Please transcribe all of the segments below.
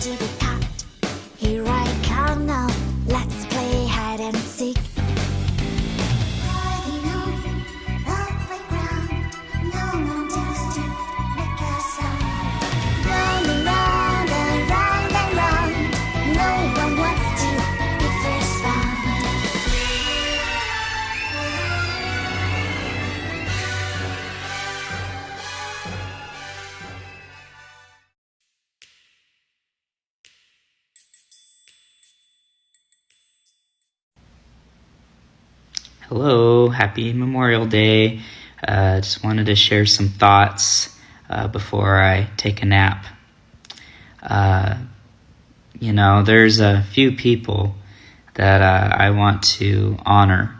to be caught. Here I come now, let's play hide and seek. Riding on the playground, no one dares to make a sound. Round and round and round and round, no one wants to be first found. Hello, happy Memorial Day. Just wanted to share some thoughts before I take a nap. There's a few people that I want to honor.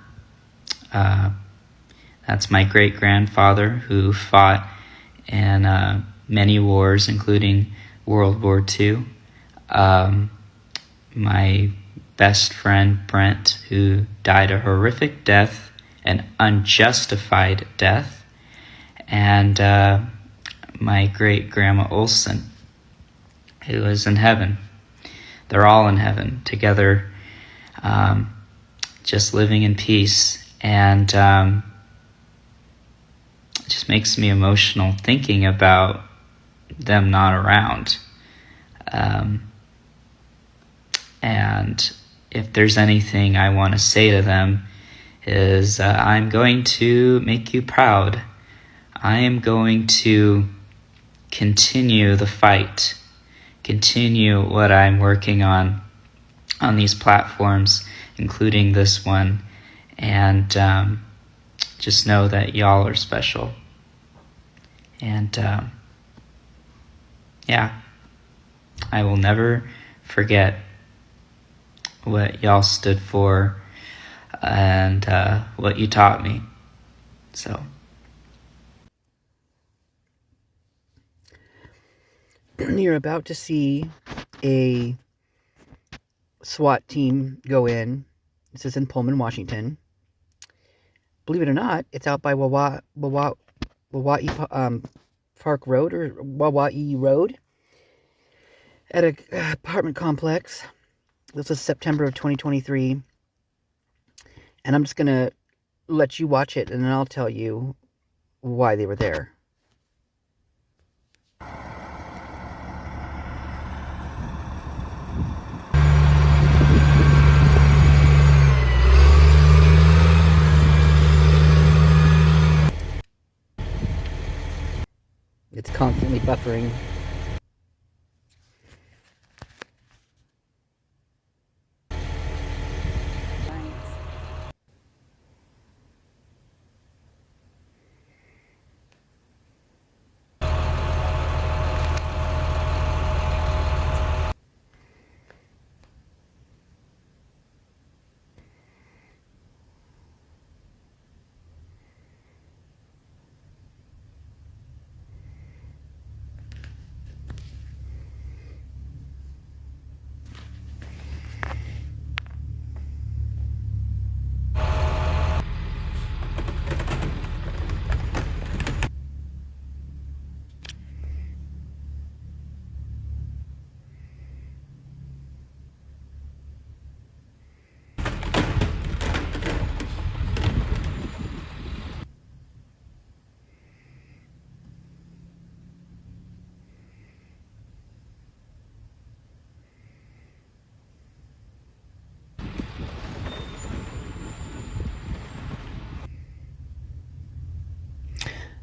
That's my great-grandfather who fought in many wars, including World War II. My best friend Brent, who died a horrific death, an unjustified death, and my great-grandma Olson, who is in heaven. They're all in heaven together, just living in peace, and it just makes me emotional thinking about them not around. And if there's anything I want to say to them is, I'm going to make you proud. I am going to continue the fight, continue what I'm working on these platforms, including this one, and just know that y'all are special. And I will never forget what y'all stood for and what you taught me. So you're about to see a SWAT team go in. This is in Pullman, Washington. Believe it or not, it's out by Wawaii Park Road, or Wawaii Road, at an apartment complex. This is September of 2023, and I'm just going to let you watch it, and then I'll tell you why they were there. It's constantly buffering.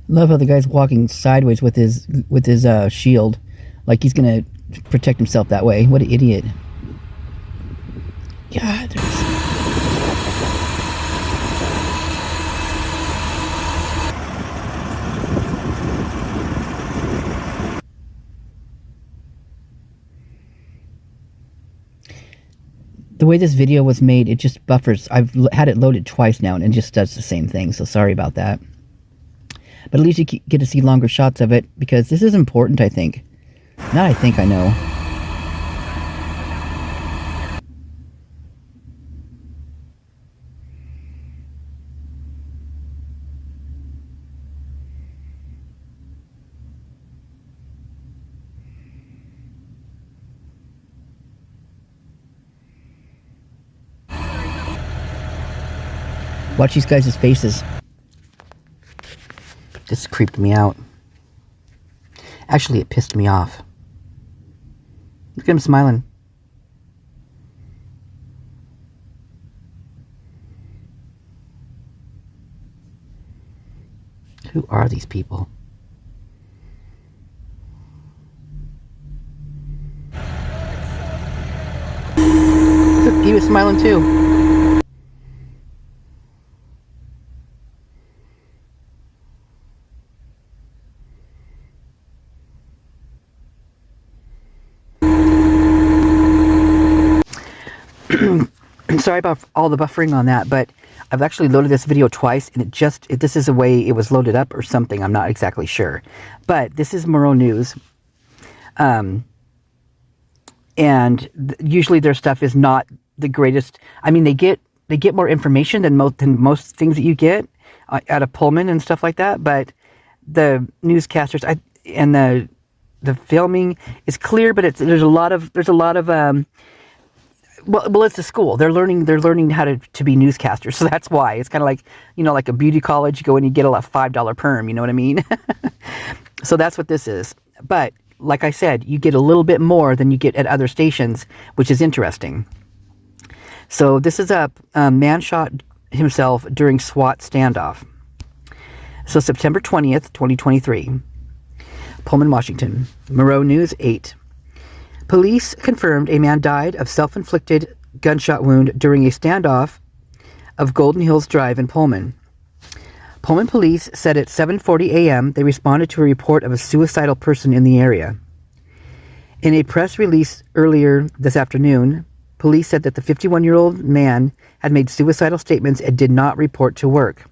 Love how the guy's walking sideways with his shield, like he's gonna protect himself that way. What an idiot! God, the way this video was made, it just buffers. I've had it loaded twice now, and it just does the same thing. So sorry about that. But at least you get to see longer shots of it, because this is important, I think. Not I think, I know. Watch these guys' faces. This creeped me out. Actually, it pissed me off. Look at him smiling. Who are these people? Look, he was smiling too. I'm sorry about all the buffering on that, but I've actually loaded this video twice, and this is the way it was loaded up or something. I'm not exactly sure. But this is Moreau News. And usually their stuff is not the greatest. I mean, they get more information than most things that you get out of Pullman and stuff like that. But the newscasters and the filming is clear, but there's a lot of well, it's a school. They're learning how to be newscasters. So that's why. It's kind of like, like a beauty college. You go in, you get a $5 perm, you know what I mean? So that's what this is. But like I said, you get a little bit more than you get at other stations, which is interesting. So this is a man shot himself during Swat standoff. So September 20th, 2023. Pullman, Washington. Moreau News 8. Police confirmed a man died of self-inflicted gunshot wound during a standoff of Golden Hills Drive in Pullman. Pullman police said at 7:40 a.m. they responded to a report of a suicidal person in the area. In a press release earlier this afternoon, police said that the 51-year-old man had made suicidal statements and did not report to work.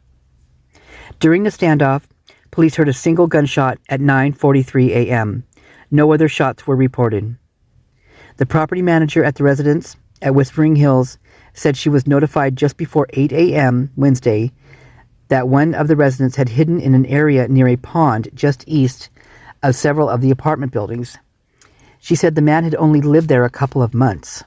During the standoff, police heard a single gunshot at 9:43 a.m. No other shots were reported. The property manager at the residence at Whispering Hills said she was notified just before 8 a.m. Wednesday that one of the residents had hidden in an area near a pond just east of several of the apartment buildings. She said the man had only lived there a couple of months.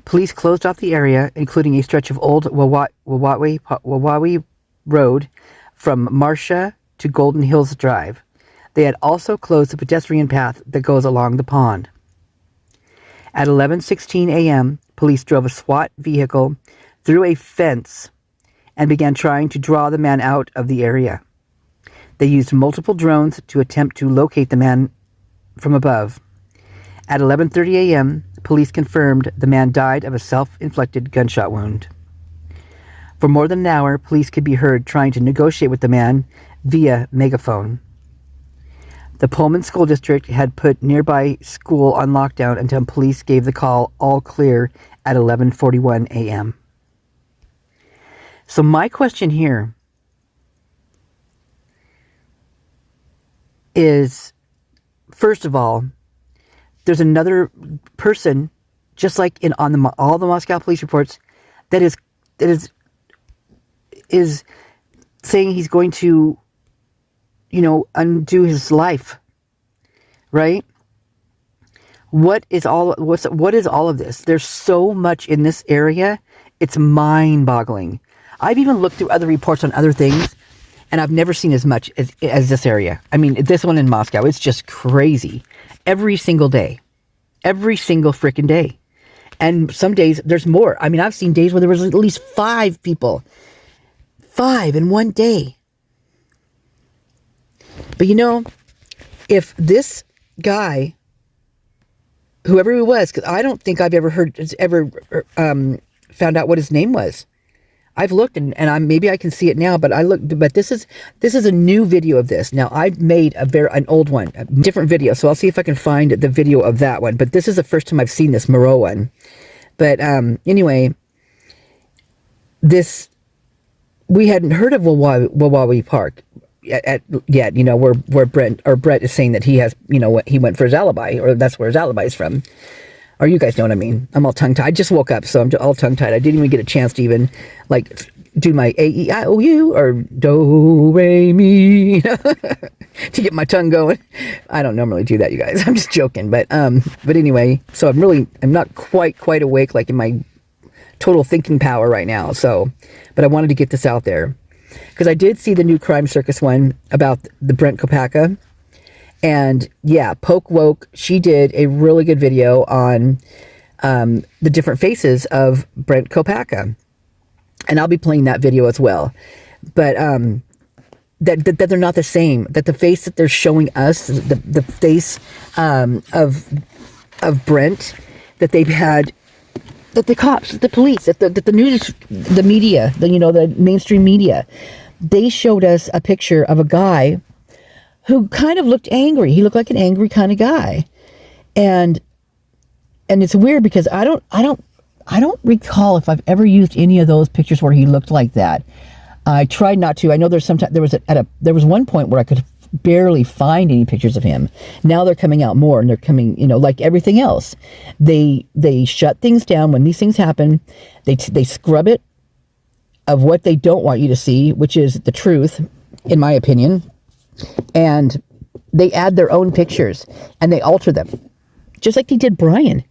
Police closed off the area, including a stretch of old Wawawi Road from Marcia to Golden Hills Drive. They had also closed the pedestrian path that goes along the pond. At 11:16 a.m., police drove a SWAT vehicle through a fence and began trying to draw the man out of the area. They used multiple drones to attempt to locate the man from above. At 11:30 a.m., police confirmed the man died of a self-inflicted gunshot wound. For more than an hour, police could be heard trying to negotiate with the man via megaphone. The Pullman School District had put nearby school on lockdown until police gave the call all clear at 11:41 a.m. So my question here is, first of all, there's another person, just like all the Moscow police reports, that is saying he's going to, undo his life, right? What is all of this? There's so much in this area. It's mind-boggling. I've even looked through other reports on other things, and I've never seen as much as this area. I mean, this one in Moscow, it's just crazy. Every single day. Every single freaking day. And some days, there's more. I mean, I've seen days where there was at least 5 people. 5 in one day. But if this guy, whoever he was, because I don't think I've ever found out what his name was. I've looked and maybe I can see it now, but this is a new video of this. Now I made an old one, a different video, so I'll see if I can find the video of that one. But this is the first time I've seen this Moreau one. But anyway, we hadn't heard of Wawawi Park yet, where Brent is saying that he has, he went for his alibi, or that's where his alibi is from. Or you guys know what I mean. I'm all tongue-tied. I just woke up, so I'm all tongue-tied. I didn't even get a chance to even, do my A-E-I-O-U or do-re-mi to get my tongue going. I don't normally do that, you guys. I'm just joking. But anyway, so I'm not quite awake, like in my total thinking power right now. So, but I wanted to get this out there because I did see the new Crime Circus one about the Brent Kopacka. And yeah, Poke Woke, she did a really good video on the different faces of Brent Kopacka. And I'll be playing that video as well. But that they're not the same. That the face that they're showing us, the face of Brent, that they've had, that the cops, the police, that the news, the media, the mainstream media, they showed us a picture of a guy who kind of looked angry. He looked like an angry kind of guy. And it's weird because I don't recall if I've ever used any of those pictures where he looked like that. I tried not to. I know there was one point where I could barely find any pictures of him. Now they're coming out more, and they're coming, like everything else. They shut things down when these things happen. They scrub it of what they don't want you to see, which is the truth, in my opinion. And they add their own pictures and they alter them, just like they did Brian.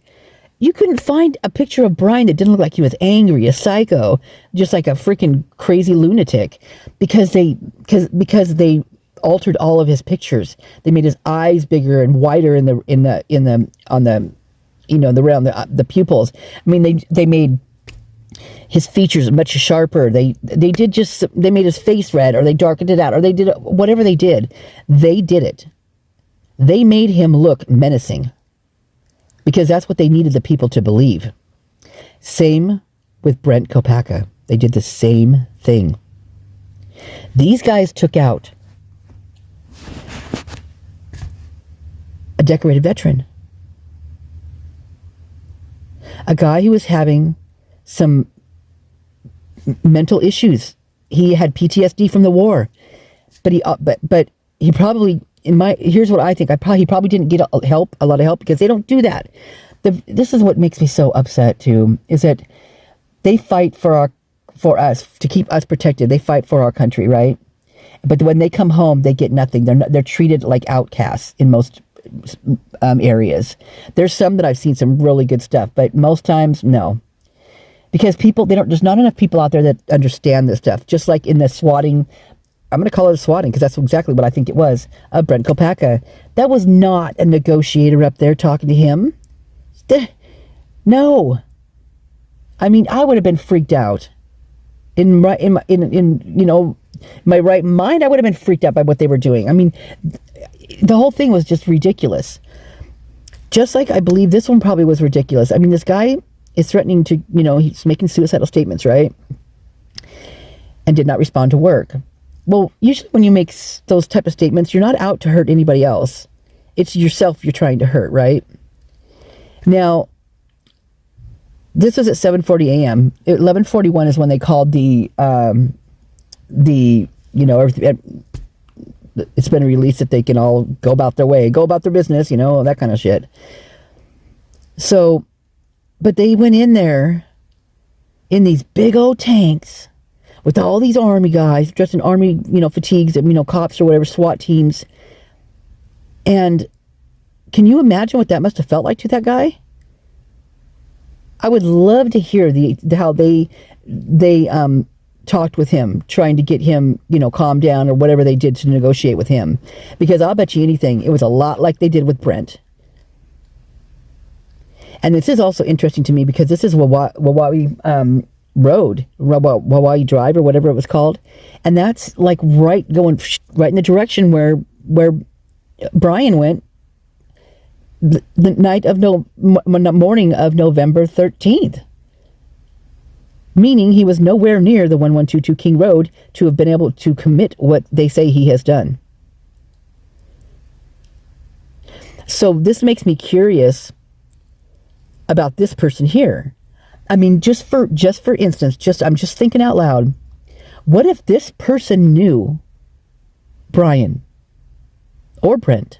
You couldn't find a picture of Brian that didn't look like he was angry, a psycho, just like a freaking crazy lunatic, because they altered all of his pictures. They made his eyes bigger and wider around the pupils. I mean, they made his features much sharper. They made his face red, or they darkened it out, or they did whatever they did. They did it. They made him look menacing, because that's what they needed the people to believe. Same with Brent Kopacka. They did the same thing. These guys took out a decorated veteran, a guy who was having some mental issues. He had PTSD from the war, but he probably, here's what I think, he probably didn't get a lot of help, because they don't do that. This is what makes me so upset too, is that they fight for us, to keep us protected. They fight for our country, right? But when they come home, they get nothing. They're treated like outcasts in most areas. There's some that I've seen some really good stuff, but most times, no. Because there's not enough people out there that understand this stuff. Just like in the swatting, I'm going to call it a swatting because that's exactly what I think it was, of Brent Kopacka. That was not a negotiator up there talking to him. No. I mean, I would have been freaked out. In my right mind, I would have been freaked out by what they were doing. I mean, the whole thing was just ridiculous. Just like I believe this one probably was ridiculous. I mean, this guy is threatening to, he's making suicidal statements, right? And did not respond to work. Well, usually when you make those type of statements, you're not out to hurt anybody else. It's yourself you're trying to hurt, right? Now, this was at 7:40 a.m. 11:41 is when they called it's been released that they can all go about their way, go about their business, that kind of shit. So, but they went in there in these big old tanks with all these army guys dressed in army, fatigues, cops or whatever, SWAT teams. And can you imagine what that must have felt like to that guy? I would love to hear how they talked with him, trying to get him, calm down, or whatever they did to negotiate with him. Because I'll bet you anything, it was a lot like they did with Brent. And this is also interesting to me because this is Wawawi Road, Wawawi Drive, or whatever it was called. And that's like going right in the direction where Brian went the morning of November 13th. Meaning he was nowhere near the 1122 King Road to have been able to commit what they say he has done. So this makes me curious about this person here. I mean, just for instance, I'm just thinking out loud. What if this person knew Brian or Brent?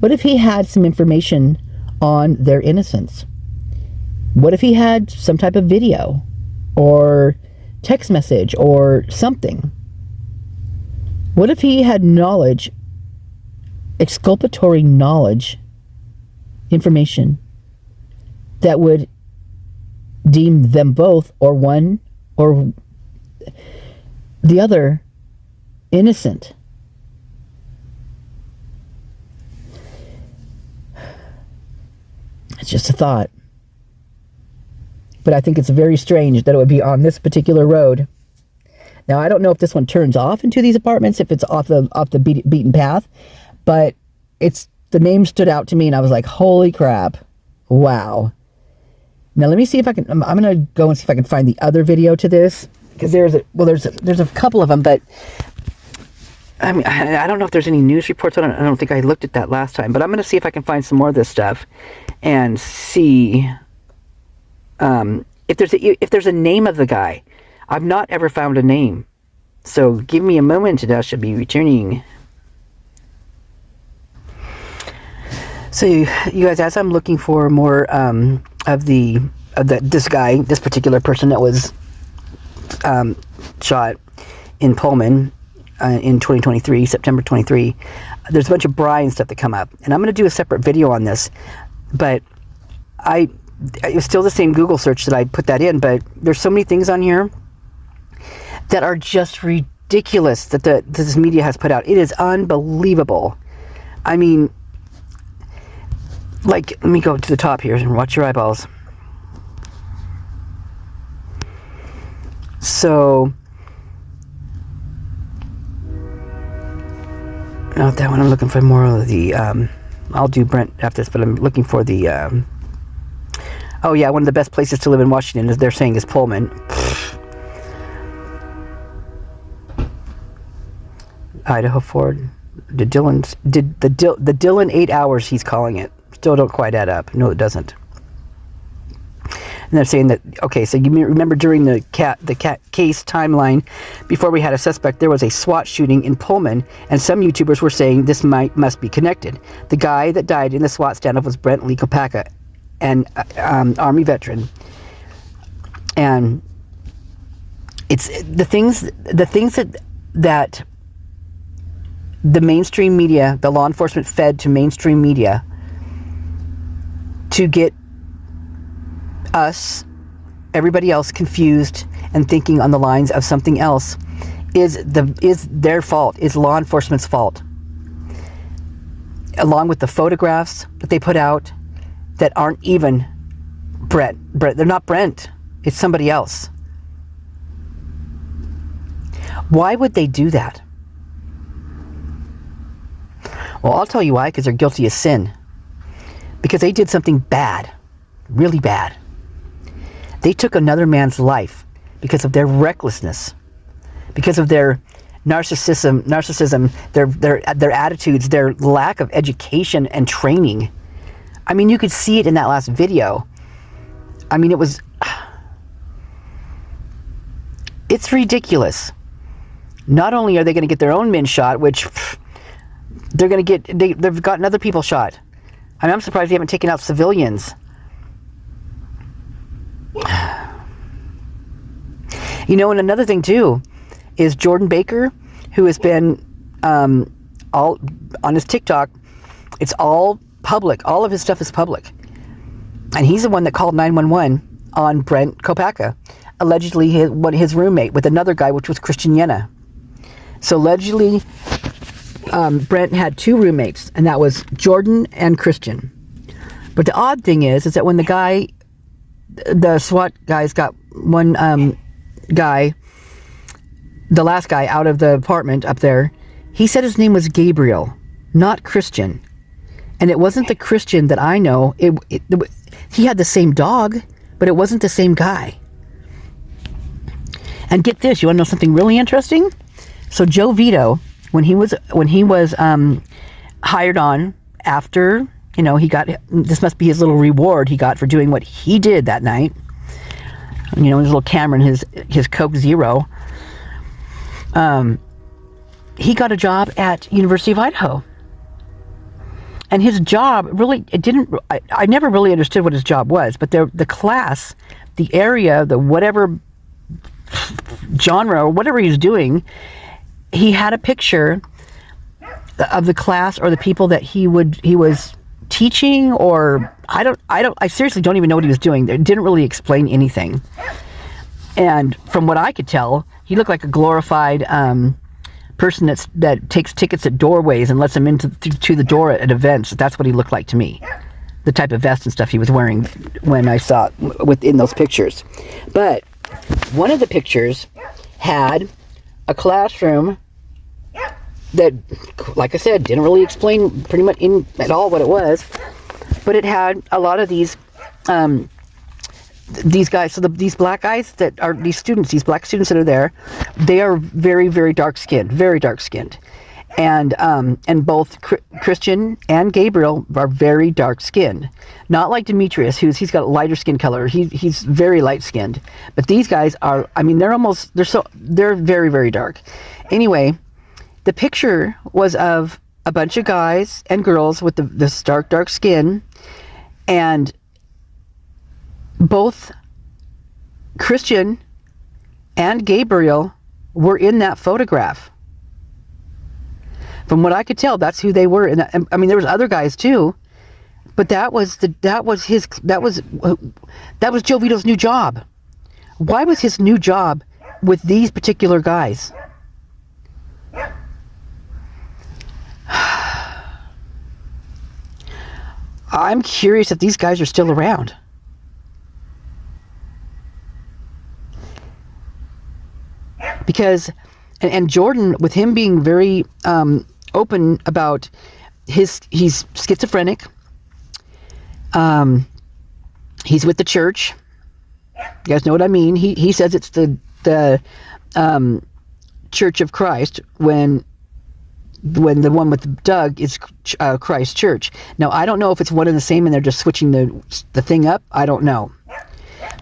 What if he had some information on their innocence? What if he had some type of video or text message or something? What if he had knowledge exculpatory knowledge, information that would deem them both, or one or the other, innocent. It's just a thought. But I think it's very strange that it would be on this particular road. Now, I don't know if this one turns off into these apartments, if it's off the beaten path, but the name stood out to me, and I was like, holy crap. Wow. Now, let me see if I can, I'm going to go and see if I can find the other video to this, because there's a couple of them, but I mean, I don't know if there's any news reports on it. I don't think I looked at that last time, but I'm going to see if I can find some more of this stuff and see if there's a name of the guy. I've not ever found a name. So give me a moment and I shall be returning. So you guys, as I'm looking for more of this guy, this particular person that was shot in Pullman in 2023, September 23, there's a bunch of Brian stuff that come up, and I'm going to do a separate video on this. But it was still the same Google search that I put that in, but there's so many things on here that are just ridiculous that this media has put out. It is unbelievable. I mean, like, let me go to the top here and watch your eyeballs. So, not that one. I'm looking for more of the, I'll do Brent after this, but I'm looking for the, oh yeah, one of the best places to live in Washington, as they're saying, is Pullman. Idaho4, the Dylan 8 hours, he's calling it. Still don't quite add up. No, it doesn't. And they're saying that, okay, so you remember during the case timeline, before we had a suspect, there was a SWAT shooting in Pullman, and some YouTubers were saying this must be connected. The guy that died in the SWAT standoff was Brent Kopacka, an Army veteran. And it's the things that the mainstream media, the law enforcement, fed to mainstream media to get us, everybody else, confused and thinking on the lines of something else is their fault, is law enforcement's fault. Along with the photographs that they put out that aren't even Brent. They're not Brent. It's somebody else. Why would they do that? Well, I'll tell you why, because they're guilty of sin. Because they did something bad, really bad. They took another man's life because of their recklessness, because of their narcissism, their attitudes, their lack of education and training. I mean, you could see it in that last video. I mean, it's ridiculous. Not only are they going to get their own men shot, which they're going to get, they've gotten other people shot. I mean, I'm surprised they haven't taken out civilians. You know, and another thing too is Jordan Baker, who has been all on his TikTok. It's all public. All of his stuff is public, and he's the one that called 911 on Brent Kopacka, allegedly his roommate with another guy, which was Christian Yenna. So allegedly, Brent had two roommates, and that was Jordan and Christian. But the odd thing is that when the SWAT guys got one guy, the last guy out of the apartment up there, he said his name was Gabriel, not Christian. And it wasn't the Christian that I know. He had the same dog, but it wasn't the same guy. And get this, you want to know something really interesting? So Joe Vito, when he was hired on after, you know, he got, this must be his little reward he got for doing what he did that night. You know, his little Cameron, his Coke Zero. He got a job at University of Idaho. And his job really, I never really understood what his job was, but the class, the area, the whatever genre or whatever he's doing, he had a picture of the class or the people that he was teaching, or I seriously don't even know what he was doing. They didn't really explain anything. And from what I could tell, he looked like a glorified person that takes tickets at doorways and lets them into to the door at events. That's what he looked like to me. The type of vest and stuff he was wearing when I saw it within those pictures. But one of the pictures had a classroom that, like I said, didn't really explain pretty much at all what it was, but it had a lot of these guys. So these black guys that are these black students that are there, they are very, very dark skinned, and both Christian and Gabriel are very dark skinned. Not like Demetrius, he's got a lighter skin color. He's very light skinned. But these guys are, I mean, they're very, very dark. Anyway, the picture was of a bunch of guys and girls with this dark skin, and both Christian and Gabriel were in that photograph. From what I could tell, that's who they were. And I mean, there was other guys too, but that was Joe Vito's new job. Why was his new job with these particular guys? I'm curious if these guys are still around. Because, and Jordan, with him being very open about he's schizophrenic. He's with the church. You guys know what I mean. He says it's the Church of Christ when the one with Doug is Christ Church. Now, I don't know if it's one and the same and they're just switching the thing up. I don't know.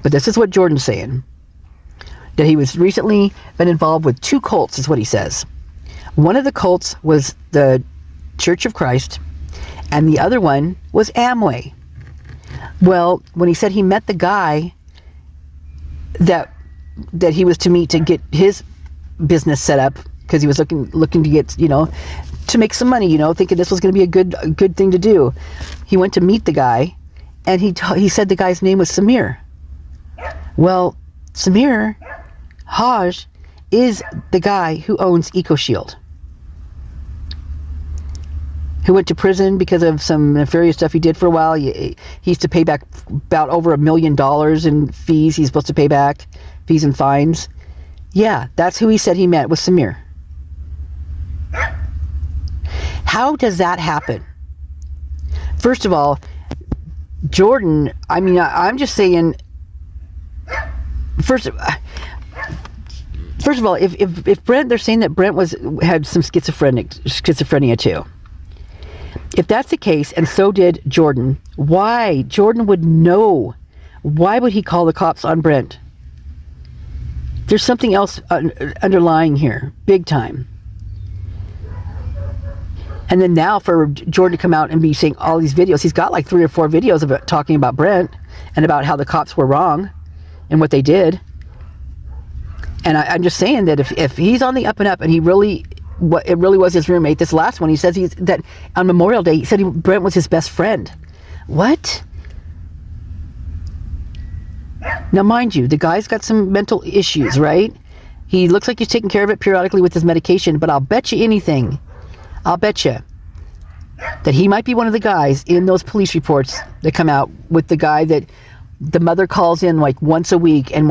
But this is what Jordan's saying. That he was recently been involved with 2 cults, is what he says. One of the cults was the Church of Christ, and the other one was Amway. Well, when he said he met the guy that he was to meet to get his business set up, because he was looking to get, to make some money, thinking this was going to be a good thing to do. He went to meet the guy, and he said the guy's name was Samir. Well, Samir Haj is the guy who owns EcoShield, who went to prison because of some nefarious stuff he did for a while. He used to pay back about over $1 million in fees he's supposed to pay back, fees and fines. Yeah, that's who he said he met with Samir. How does that happen? First of all, Jordan, I mean, I'm just saying, first of all, if Brent, they're saying that Brent had some schizophrenia too. If that's the case, and so did Jordan, why? Jordan would know. Why would he call the cops on Brent? There's something else underlying here, big time. And then now for Jordan to come out and be saying all these videos, he's got like 3 or 4 videos of it talking about Brent and about how the cops were wrong and what they did. And I'm just saying that if he's on the up and up, and it really was his roommate, this last one, he says that on Memorial Day, he said Brent was his best friend. What? Now, mind you, the guy's got some mental issues, right? He looks like he's taking care of it periodically with his medication, but I'll bet you anything, that he might be one of the guys in those police reports that come out with the guy that the mother calls in like once a week and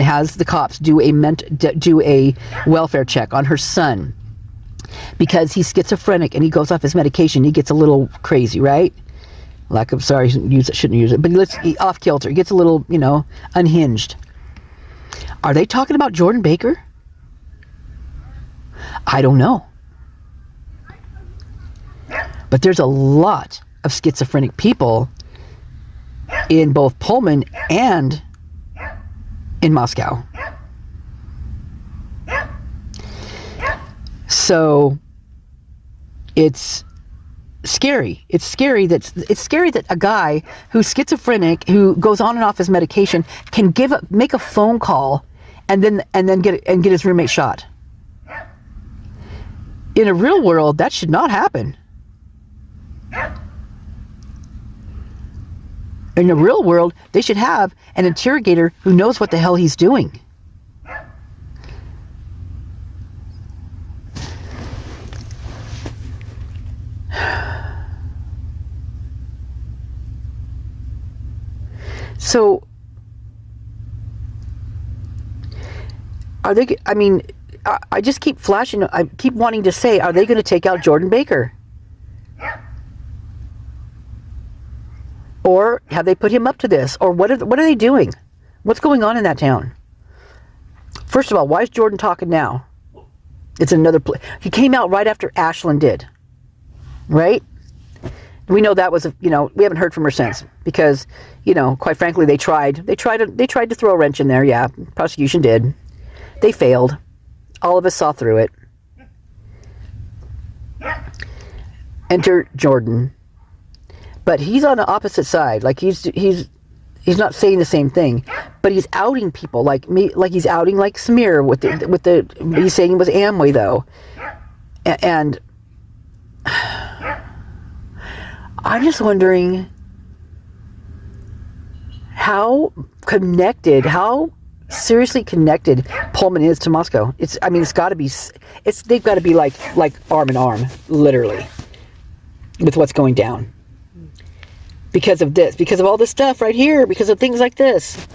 has the cops do a welfare check on her son because he's schizophrenic and he goes off his medication. He gets a little crazy, right? Shouldn't use it, but he off kilter. He gets a little, unhinged. Are they talking about Jordan Baker? I don't know. But there's a lot of schizophrenic people in both Pullman and in Moscow. So it's scary. It's scary that a guy who's schizophrenic, who goes on and off his medication, can make a phone call and then get his roommate shot. In a real world, that should not happen. In the real world, they should have an interrogator who knows what the hell he's doing. So, are they, I mean, I just keep flashing, I keep wanting to say, are they going to take out Jordan Baker? Or have they put him up to this? Or what are they doing? What's going on in that town? First of all, why is Jordan talking now? It's another he came out right after Ashland did. Right? We know that was, we haven't heard from her since because, quite frankly, they tried to throw a wrench in there. Yeah, prosecution did. They failed. All of us saw through it. Enter Jordan. But he's on the opposite side. Like he's not saying the same thing, but he's outing people like me, like he's outing like Smear with the he's saying it was Amway though. And I'm just wondering how seriously connected Pullman is to Moscow. They've got to be like arm in arm, literally, with what's going down. Because of this, because of all this stuff right here, because of things like this.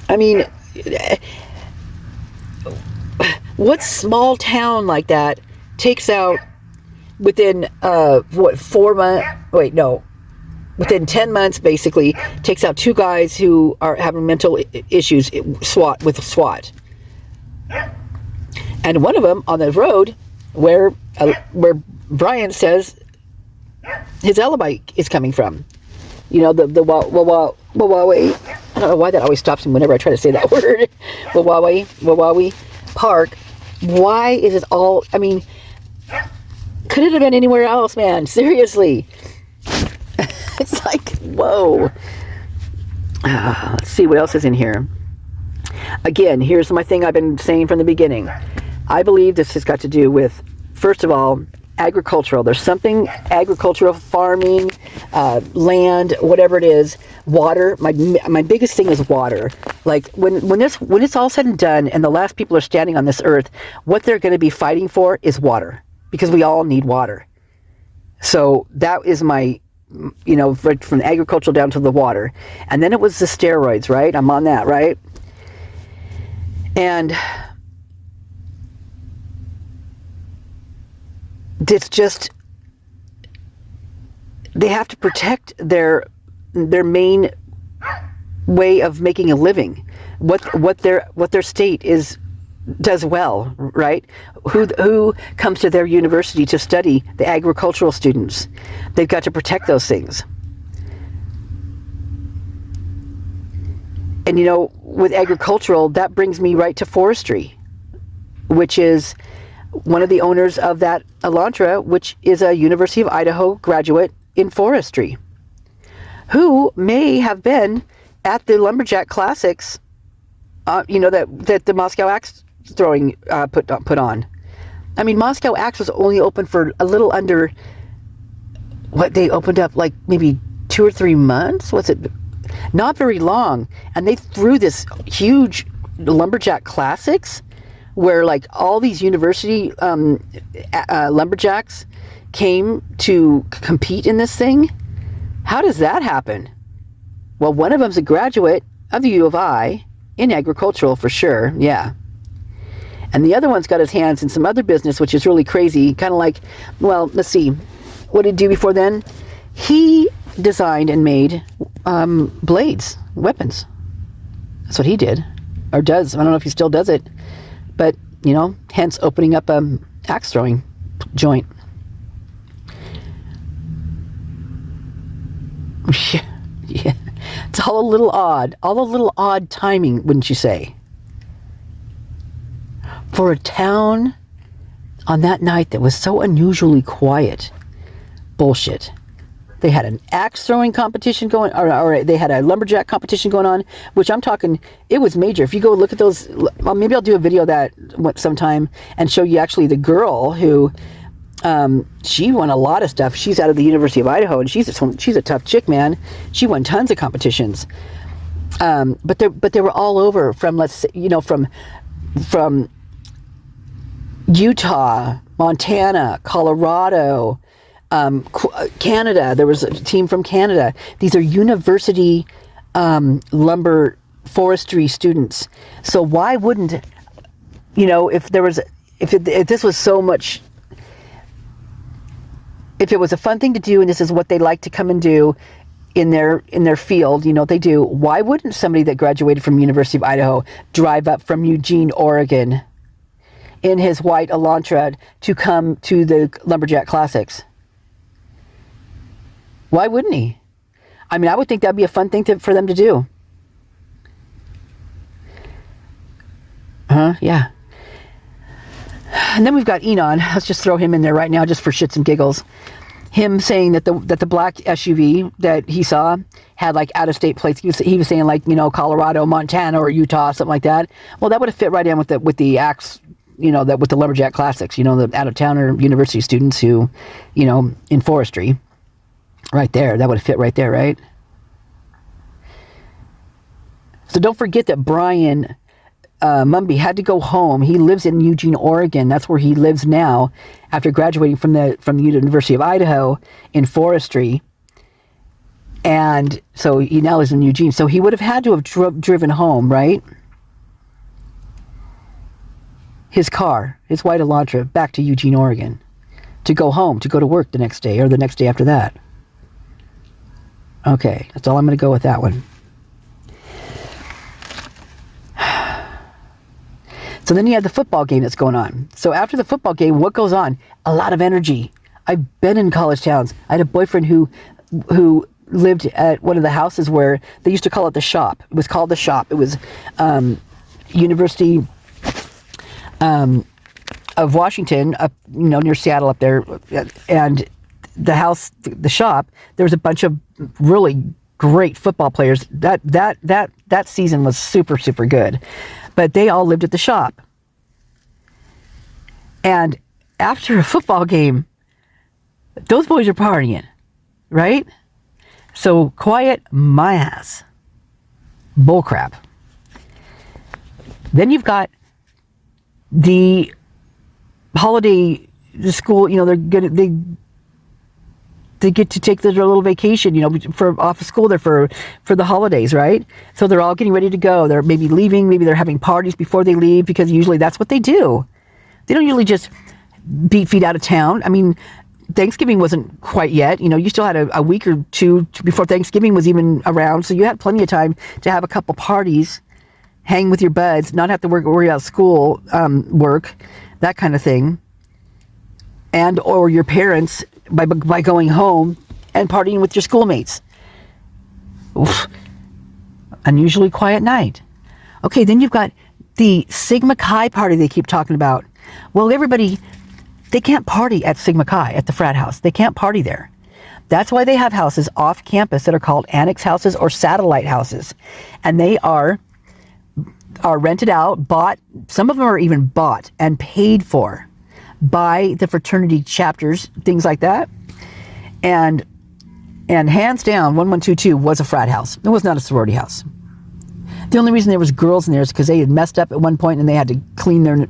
I mean, what small town like that takes out within within 10 months basically takes out two guys who are having mental issues with SWAT, and one of them on the road where Brian says his alibi is coming from. The Wawawi. I don't know why that always stops me whenever I try to say that word. Wawawi Park. Why is it all? I mean, could it have been anywhere else, man? Seriously. It's like, whoa. Let's see what else is in here. Again, here's my thing I've been saying from the beginning. I believe this has got to do with, first of all, agricultural. There's something agricultural, farming, land, whatever it is, water. My biggest thing is water. Like when it's all said and done, and the last people are standing on this earth, what they're going to be fighting for is water, because we all need water. So that is my, from agricultural down to the water, and then it was the steroids, right? I'm on that, right? And it's just, they have to protect their main way of making a living, what their state does well, right? Who comes to their university to study? The agricultural students. They've got to protect those things. And with agricultural, that brings me right to forestry, which is one of the owners of that Elantra, which is a University of Idaho graduate in forestry, who may have been at the Lumberjack Classics, that the Moscow Axe throwing put on. I mean, Moscow Axe was only open for a little under, they opened up like maybe 2 or 3 months. Was it? Not very long. And they threw this huge Lumberjack Classics, where like all these university lumberjacks came to compete in this thing. How does that happen? Well, one of them's a graduate of the U of I in agricultural for sure, yeah. And the other one's got his hands in some other business, which is really crazy. Kind of like, well, let's see. What did he do before then? He designed and made blades, weapons. That's what he did, or does. I don't know if he still does it. But, hence opening up a axe throwing joint. Yeah. It's all a little odd timing, wouldn't you say? For a town on that night that was so unusually quiet. Bullshit. They had an axe throwing competition going, or they had a lumberjack competition going on, which I'm talking, it was major. If you go look at those, well, maybe I'll do a video of that sometime and show you actually the girl who, she won a lot of stuff. She's out of the University of Idaho, and she's a tough chick, man. She won tons of competitions. But they were all over from, let's say, you know, from Utah, Montana, Colorado, Canada. There was a team from Canada. These are university lumber forestry students. So why wouldn't, you know, if this was so much, if it was a fun thing to do and this is what they like to come and do in their field, you know, they do, why wouldn't somebody that graduated from University of Idaho drive up from Eugene, Oregon in his white Elantra to come to the Lumberjack Classics? Why wouldn't he? I mean, I would think that'd be a fun thing for them to do. Yeah. And then we've got Enon. Let's just throw him in there right now just for shits and giggles. Him saying that the black SUV that he saw had like out-of-state plates. He was saying like, you know, Colorado, Montana, or Utah, something like that. Well, that would have fit right in with the axe, you know, that with the Lumberjack Classics, you know, the out-of-towner university students who, you know, in forestry. Right there, that would have fit right there, right? So don't forget that Brian Mumby had to go home. He lives in Eugene, Oregon. That's where he lives now after graduating from the University of Idaho in forestry. And so he now lives in Eugene. So he would have had to have driven home, right? His car, his white Elantra, back to Eugene, Oregon, to go home, to go to work the next day or the next day after that. Okay, that's all I'm going to go with that one. So then you have the football game that's going on. So after the football game, what goes on? A lot of energy. I've been in college towns. I had a boyfriend who lived at one of the houses where they used to call it the shop. It was called the shop. It was University of Washington, up, you know, near Seattle up there, and the house, the shop, there was a bunch of really great football players. That season was super, super good. But they all lived at the shop. And after a football game, those boys are partying, right? So quiet my ass. Bullcrap. Then you've got the holiday, the school, you know, they get to take their little vacation, you know, off of school there for the holidays, right? So they're all getting ready to go. They're maybe leaving, maybe they're having parties before they leave, because usually that's what they do. They don't usually just beat feet out of town. I mean, Thanksgiving wasn't quite yet. You know, you still had a week or two before Thanksgiving was even around, so you had plenty of time to have a couple parties, hang with your buds, not have to worry about school work, that kind of thing. And or your parents by going home and partying with your schoolmates. Oof. Unusually quiet night. Okay, then you've got the Sigma Chi party they keep talking about. Well, everybody, they can't party at Sigma Chi, at the frat house. They can't party there. That's why they have houses off campus that are called annex houses or satellite houses. And they are rented out, bought, some of them are even bought and paid for by the fraternity chapters, things like that. And hands down, 1122 was a frat house. It was not a sorority house. The only reason there was girls in there is because they had messed up at one point and they had to clean their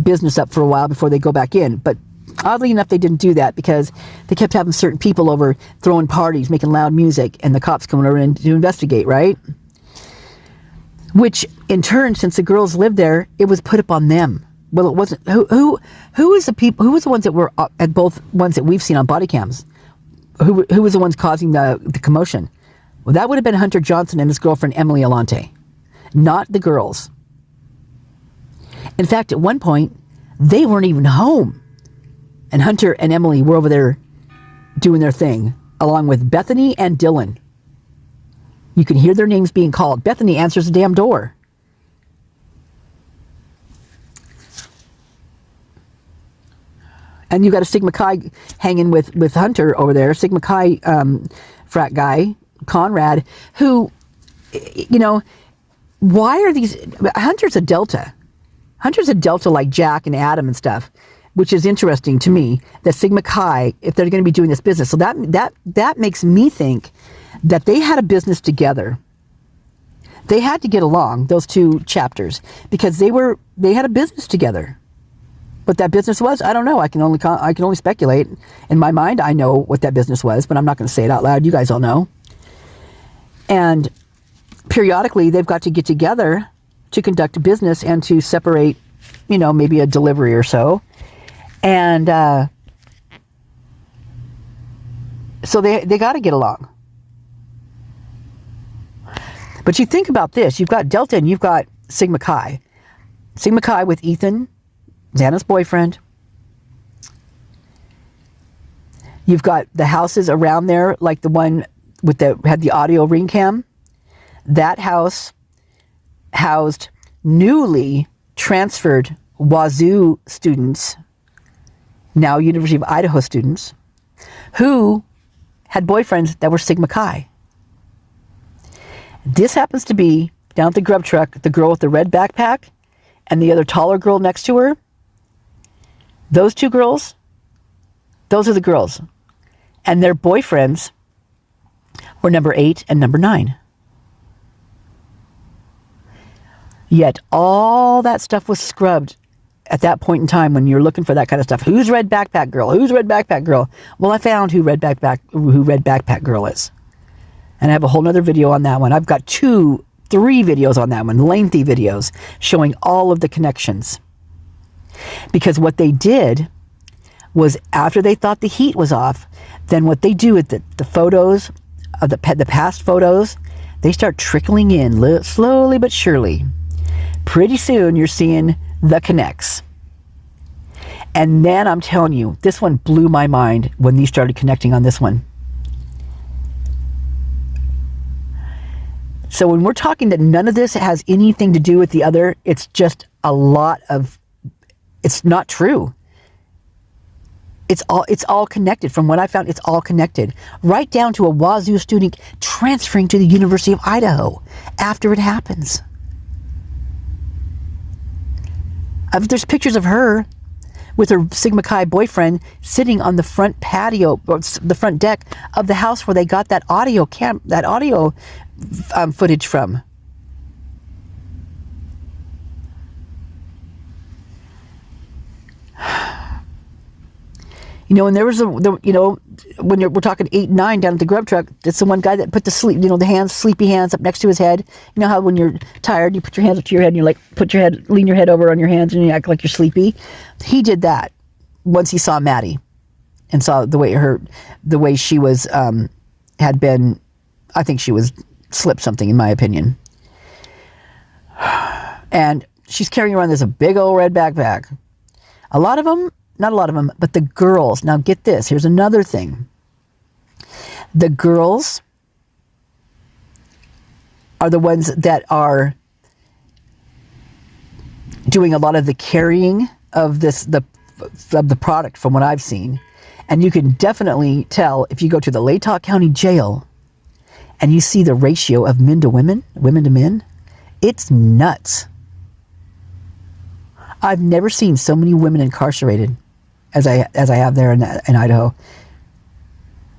business up for a while before they go back in. But oddly enough, they didn't do that because they kept having certain people over throwing parties, making loud music, and the cops coming over to investigate, right? Which in turn, since the girls lived there, it was put up on them. Well, it wasn't. Who was the people? Who was the ones that were at both ones that we've seen on body cams? Who was the ones causing the commotion? Well, that would have been Hunter Johnson and his girlfriend Emily Alante, not the girls. In fact, at one point, they weren't even home, and Hunter and Emily were over there doing their thing, along with Bethany and Dylan. You can hear their names being called. Bethany answers the damn door. And you got a Sigma Chi hanging with Hunter over there, Sigma Chi frat guy, Conrad, who, you know, why are these, Hunter's a Delta. Hunter's a Delta like Jack and Adam and stuff, which is interesting to me, that Sigma Chi, if they're going to be doing this business. So that makes me think that they had a business together. They had to get along, those two chapters, because they had a business together. What that business was, I don't know. I can only speculate. In my mind, I know what that business was, but I'm not going to say it out loud. You guys all know. And periodically, they've got to get together to conduct a business and to separate, you know, maybe a delivery or so. And so they got to get along. But you think about this. You've got Delta and you've got Sigma Chi. Sigma Chi with Ethan, Xana's boyfriend. You've got the houses around there, like the one had the audio ring cam. That house housed newly transferred Wazoo students, now University of Idaho students, who had boyfriends that were Sigma Chi. This happens to be, down at the grub truck, the girl with the red backpack and the other taller girl next to her. Those two girls, those are the girls. And their boyfriends were number 8 and number 9. Yet all that stuff was scrubbed at that point in time when you're looking for that kind of stuff. Who's red backpack girl? Who's red backpack girl? Well, I found who red backpack girl is. And I have a whole nother video on that one. I've got 2-3 videos on that one, lengthy videos showing all of the connections. Because what they did was, after they thought the heat was off, then what they do with the photos of the past photos, they start trickling in slowly but surely. Pretty soon you're seeing the connects. And then I'm telling you, this one blew my mind when these started connecting on this one. So when we're talking that none of this has anything to do with the other, it's just a lot of, it's not true. It's all connected. From what I found, it's all connected. Right down to a Wazoo student transferring to the University of Idaho after it happens. There's pictures of her with her Sigma Chi boyfriend sitting on the front patio, or the front deck of the house where they got that audio footage from. You know, and there was when we're talking 8 and 9 down at the grub truck, it's the one guy that put the sleepy hands up next to his head. You know how when you're tired, you put your hands up to your head and you're like, lean your head over on your hands and you act like you're sleepy. He did that once he saw Maddie and saw the way she was, had been, I think she was slipped something, in my opinion. And she's carrying around this big old red backpack. Not a lot of them, but the girls. Now get this. Here's another thing. The girls are the ones that are doing a lot of the carrying of the product, from what I've seen. And you can definitely tell if you go to the Latah County Jail and you see the ratio of men to women to men. It's nuts. I've never seen so many women incarcerated as I have there in Idaho,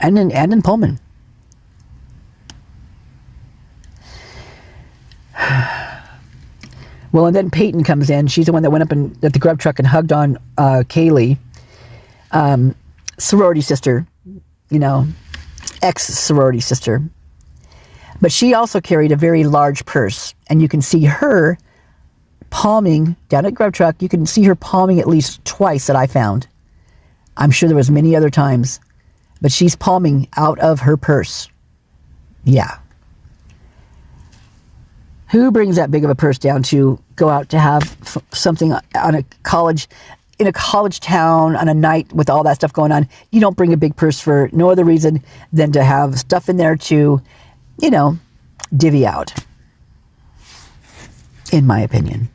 and in Pullman. Well, and then Peyton comes in. She's the one that went up at the grub truck and hugged on Kelley, sorority sister, ex-sorority sister. But she also carried a very large purse, and you can see her palming down at grub truck. You can see her palming at least twice that I found. I'm sure there was many other times, but she's palming out of her purse. Yeah. Who brings that big of a purse down to go out to have something on in a college town on a night with all that stuff going on? You don't bring a big purse for no other reason than to have stuff in there to, divvy out, in my opinion.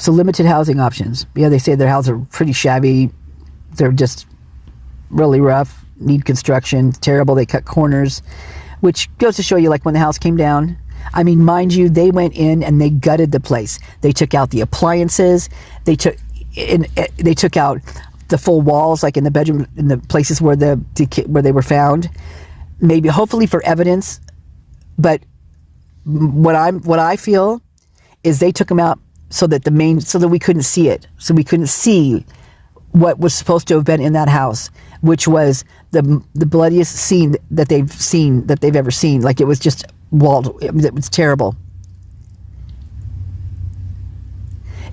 So limited housing options. Yeah, they say their houses are pretty shabby. They're just really rough, need construction, terrible. They cut corners, which goes to show you, like when the house came down. I mean, mind you, they went in and they gutted the place. They took out the appliances. They took out the full walls, like in the bedroom, in the places where they were found. Maybe, hopefully, for evidence. But what I feel is they took them out so that we couldn't see it, so we couldn't see what was supposed to have been in that house, which was the bloodiest scene that they've ever seen. Like, it was just walled. It was terrible.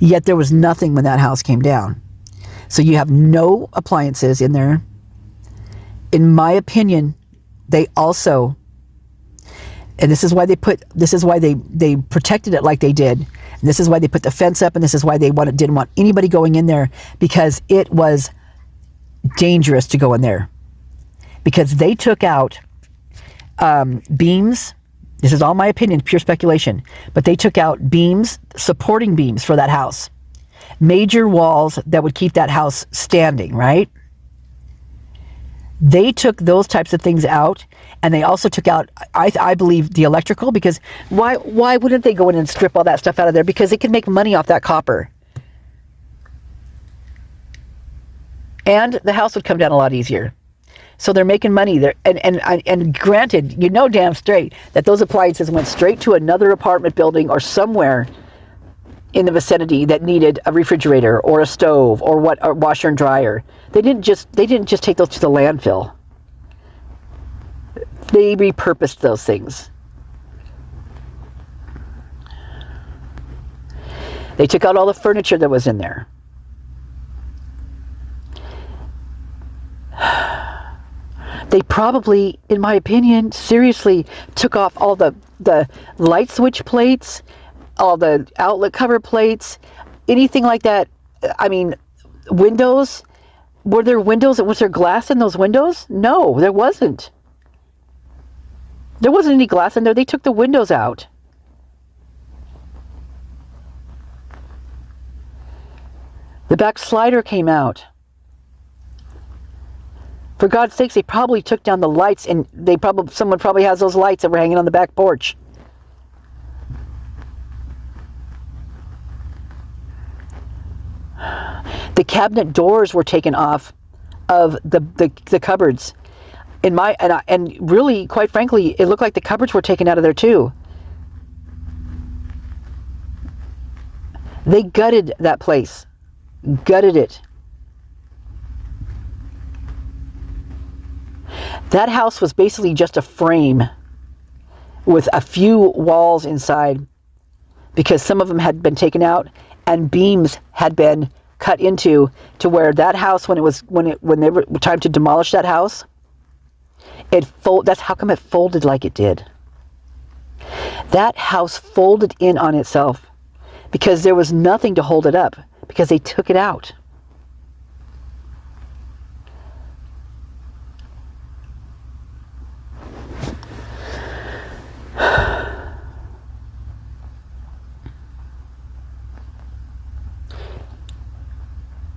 Yet there was nothing when that house came down. So you have no appliances in there. In my opinion, they also, and this is why they protected it like they did. And this is why they put the fence up, and this is why they didn't want anybody going in there, because it was dangerous to go in there. Because they took out beams. This is all my opinion, pure speculation. But they took out beams, supporting beams for that house. Major walls that would keep that house standing, right? They took those types of things out, and they also took out, I believe, the electrical, because why wouldn't they go in and strip all that stuff out of there? Because they could make money off that copper. And the house would come down a lot easier. So they're making money there. And granted, you know damn straight that those appliances went straight to another apartment building or somewhere in the vicinity that needed a refrigerator or a stove or a washer and dryer. They didn't just take those to the landfill. They repurposed those things. They took out all the furniture that was in there. They probably, in my opinion, seriously took off all the light switch plates, all the outlet cover plates, anything like that. I mean, windows. Were there windows? Was there glass in those windows? No, there wasn't. There wasn't any glass in there. They took the windows out. The back slider came out. For God's sakes, they probably took down the lights, and someone probably has those lights that were hanging on the back porch. The cabinet doors were taken off of the cupboards. And really, quite frankly, it looked like the cupboards were taken out of there too. They gutted that place. Gutted it. That house was basically just a frame with a few walls inside, because some of them had been taken out and beams had been cut into, to where that house, when they were time to demolish that house, that's how come it folded like it did. That house folded in on itself because there was nothing to hold it up, because they took it out.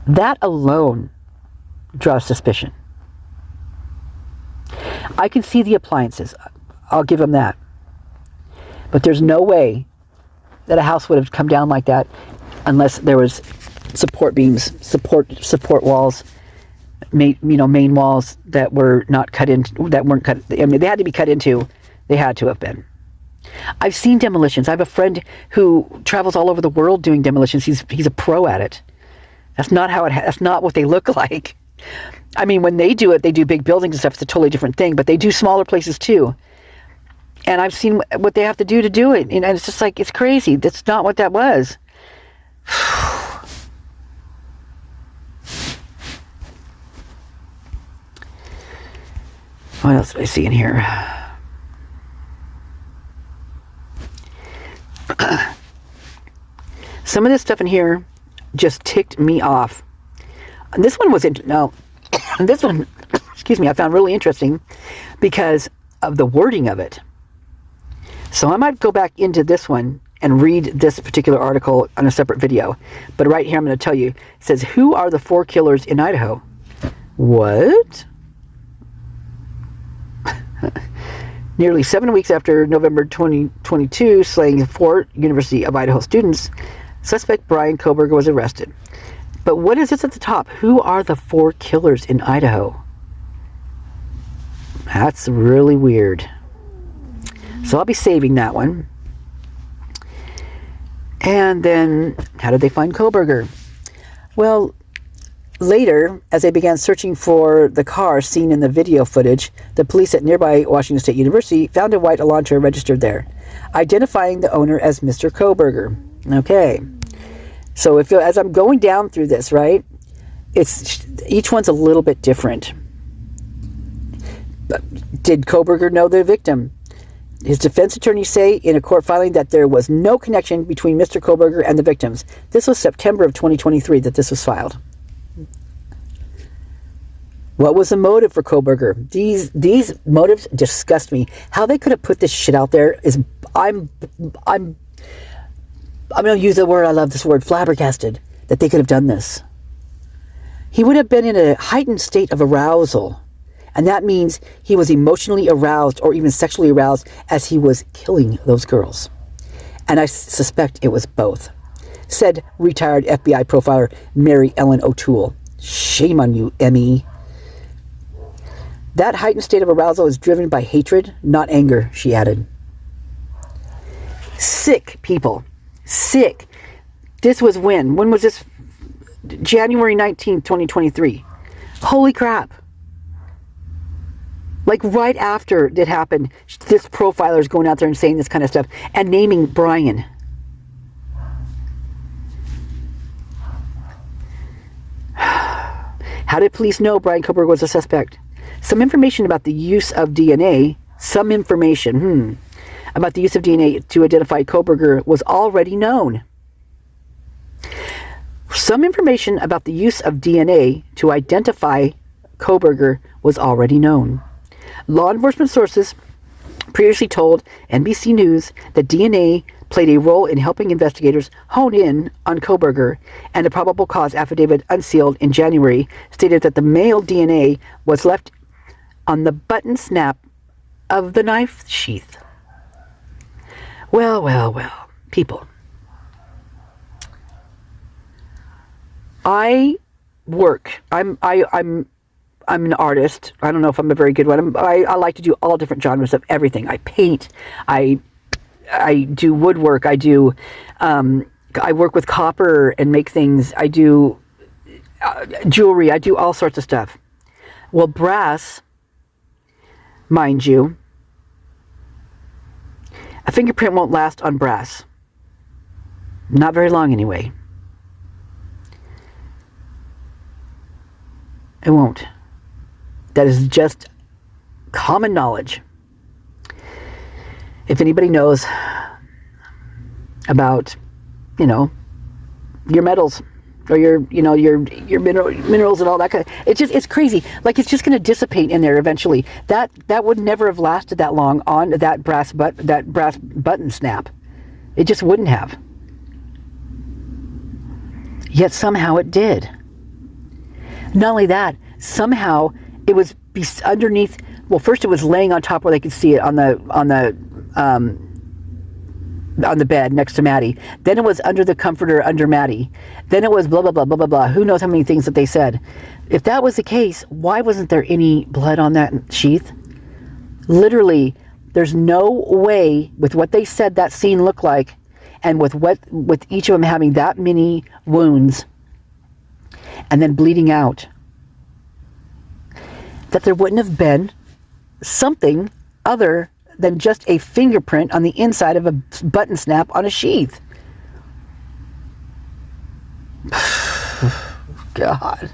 That alone draws suspicion. I can see the appliances. I'll give them that. But there's no way that a house would have come down like that unless there was support beams, support walls, main walls that were not cut in, that weren't cut. I mean, they had to be cut into. They had to have been. I've seen demolitions. I have a friend who travels all over the world doing demolitions. He's a pro at it. That's not that's not what they look like. I mean, when they do it, they do big buildings and stuff. It's a totally different thing. But they do smaller places too. And I've seen what they have to do it. And it's just like, it's crazy. That's not what that was. What else did I see in here? Some of this stuff in here just ticked me off. And this one was this one, excuse me, I found really interesting because of the wording of it. So I might go back into this one and read this particular article on a separate video. But right here I'm going to tell you. It says, who are the 4 killers in Idaho? What? Nearly 7 weeks after November 2022 slaying 4 University of Idaho students, suspect Brent Kopacka was arrested. But what is this at the top? Who are the 4 killers in Idaho? That's really weird. So I'll be saving that one. And then, how did they find Kohberger? Well, later, as they began searching for the car seen in the video footage, the police at nearby Washington State University found a white Elantra registered there, identifying the owner as Mr. Kohberger. Okay. So as I'm going down through this, right, each one's a little bit different. But did Kohberger know the victim? His defense attorneys say in a court filing that there was no connection between Mr. Kohberger and the victims. This was September of 2023 that this was filed. What was the motive for Kohberger? These motives disgust me. How they could have put this shit out there is, I'm going to use the word, I love this word, flabbergasted, that they could have done this. He would have been in a heightened state of arousal. And that means he was emotionally aroused or even sexually aroused as he was killing those girls. And I suspect it was both, said retired FBI profiler Mary Ellen O'Toole. Shame on you, Emmy. That heightened state of arousal is driven by hatred, not anger, she added. Sick, people. Sick. This was when? When was this? January 19th, 2023. Holy crap. Like right after it happened, this profiler is going out there and saying this kind of stuff and naming Brian. How did police know Brent Kopacka was a suspect? Some information about the use of DNA, about the use of DNA to identify Kohberger was already known. Some information about the use of DNA to identify Kohberger was already known. Law enforcement sources previously told NBC News that DNA played a role in helping investigators hone in on Kohberger, and a probable cause affidavit unsealed in January stated that the male DNA was left on the button snap of the knife sheath. Well, people. I'm an artist. I don't know if I'm a very good one. I like to do all different genres of everything. I paint. I do woodwork. I work with copper and make things. I do jewelry. I do all sorts of stuff. Well, brass, mind you, a fingerprint won't last on brass. Not very long anyway. It won't. That is just common knowledge. If anybody knows about, your metals or your minerals and all that kind of, it's crazy. Like it's just going to dissipate in there eventually. That would never have lasted that long on that brass button snap. It just wouldn't have. Yet somehow it did. Not only that, somehow it was underneath. Well, first it was laying on top where they could see it on the bed next to Maddie. Then it was under the comforter under Maddie. Then it was blah blah blah blah blah blah. Who knows how many things that they said. If that was the case, why wasn't there any blood on that sheath? Literally, there's no way with what they said that scene looked like, and with each of them having that many wounds and then bleeding out, that there wouldn't have been something other than just a fingerprint on the inside of a button snap on a sheath. God.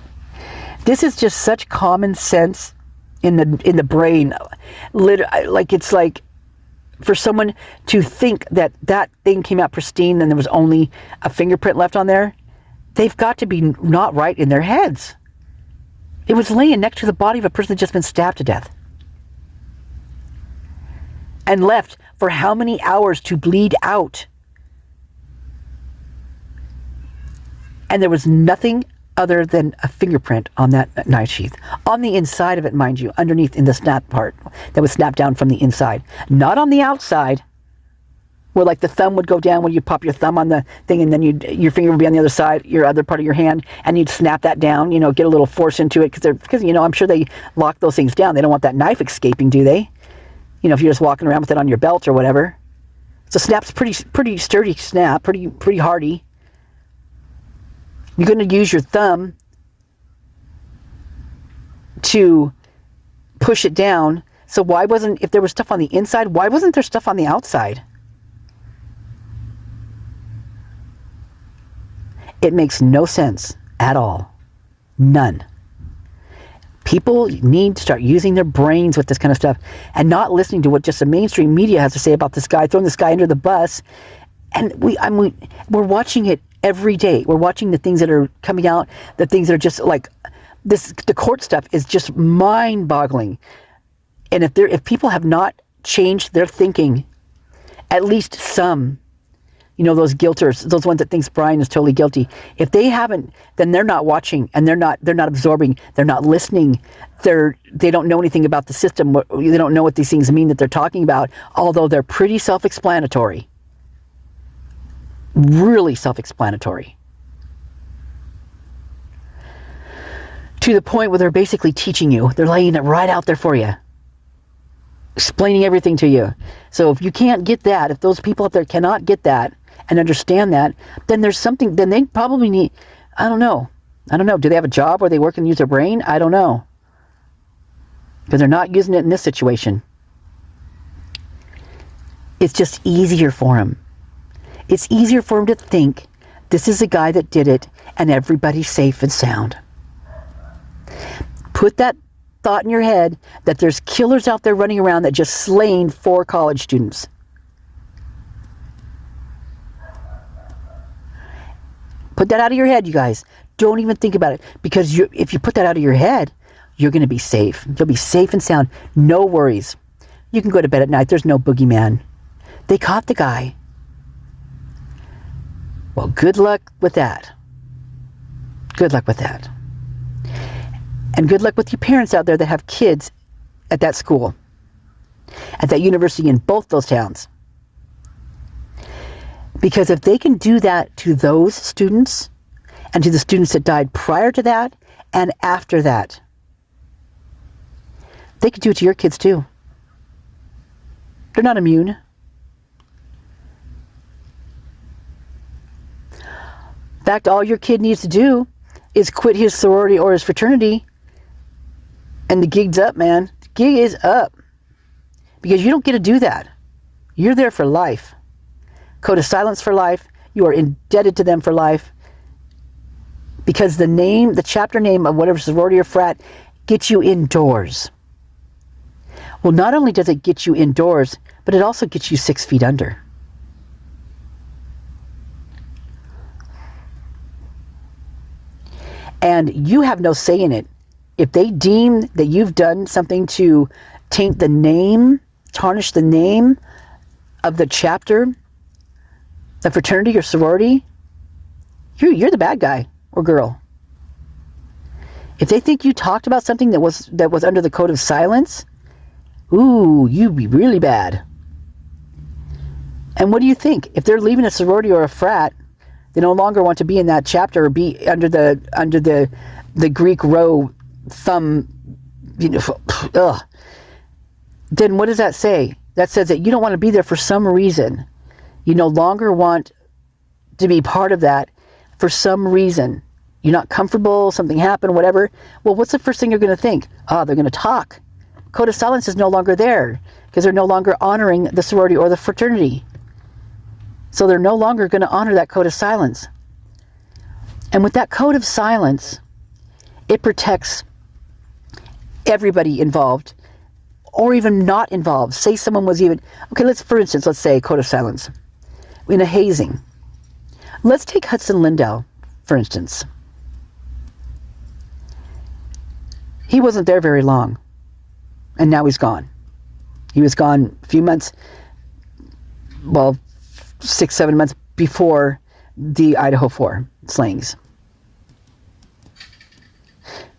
This is just such common sense in the brain. Like it's like for someone to think that thing came out pristine and there was only a fingerprint left on there, they've got to be not right in their heads. It was laying next to the body of a person that just been stabbed to death. And left for how many hours to bleed out And there was nothing other than a fingerprint on that knife sheath. On the inside of it, mind you, underneath in the snap part that was snapped down from the inside. Not on the outside, where like the thumb would go down when you pop your thumb on the thing, and then your finger would be on the other side, your other part of your hand, and you'd snap that down, get a little force into it, because I'm sure they lock those things down. They don't want that knife escaping, do they? If you're just walking around with it on your belt or whatever. So snap's pretty sturdy snap, pretty hardy. You're going to use your thumb to push it down. So if there was stuff on the inside, why wasn't there stuff on the outside? It makes no sense at all. None. People need to start using their brains with this kind of stuff and not listening to what just the mainstream media has to say about this guy, throwing this guy under the bus. And we're watching it every day. We're watching the things that are coming out, the things that are just like this. The court stuff is just mind-boggling. And if people have not changed their thinking, at least some, those guilters, those ones that thinks Brian is totally guilty, if they haven't, then they're not watching, and they're not absorbing, they're not listening, they don't know anything about the system, they don't know what these things mean that they're talking about, although they're pretty self-explanatory. Really self-explanatory. To the point where they're basically teaching you, they're laying it right out there for you, explaining everything to you. So if you can't get that, if those people out there cannot get that and understand that, then there's something, then they probably need, I don't know. Do they have a job where they work and use their brain? I don't know. Because they're not using it in this situation. It's just easier for them. It's easier for them to think this is a guy that did it and everybody's safe and sound. Put that thought in your head that there's killers out there running around that just slain 4 college students. Put that out of your head, you guys. Don't even think about it, because if you put that out of your head, you're going to be safe. You'll be safe and sound. No worries. You can go to bed at night. There's no boogeyman. They caught the guy. Well, good luck with that. Good luck with that. And good luck with your parents out there that have kids at that school, at that university, in both those towns. Because if they can do that to those students and to the students that died prior to that and after that, they could do it to your kids too. They're not immune. In fact, all your kid needs to do is quit his sorority or his fraternity, and the gig's up, man. The gig is up. Because you don't get to do that. You're there for life. Code of silence for life. You are indebted to them for life. Because the chapter name of whatever sorority or frat gets you indoors. Well, not only does it get you indoors, but it also gets you 6 feet under. And you have no say in it. If they deem that you've done something to taint the name, tarnish the name of the chapter, the fraternity or sorority, you're the bad guy or girl. If they think you talked about something that was under the code of silence, ooh, you'd be really bad. And what do you think? If they're leaving a sorority or a frat, they no longer want to be in that chapter or be under the Greek row thumb, ugh. Then what does that say? That says that you don't want to be there for some reason. You no longer want to be part of that for some reason. You're not comfortable, something happened, whatever. Well, what's the first thing you're going to think? Oh, they're going to talk. Code of silence is no longer there because they're no longer honoring the sorority or the fraternity. So they're no longer going to honor that code of silence. And with that code of silence, it protects everybody involved or even not involved. Say someone was even, okay, for instance, let's say code of silence. In a hazing. Let's take Hudson Lindow, for instance. He wasn't there very long, and now he's gone. He was gone a few months, 6-7 months before the Idaho4 slayings.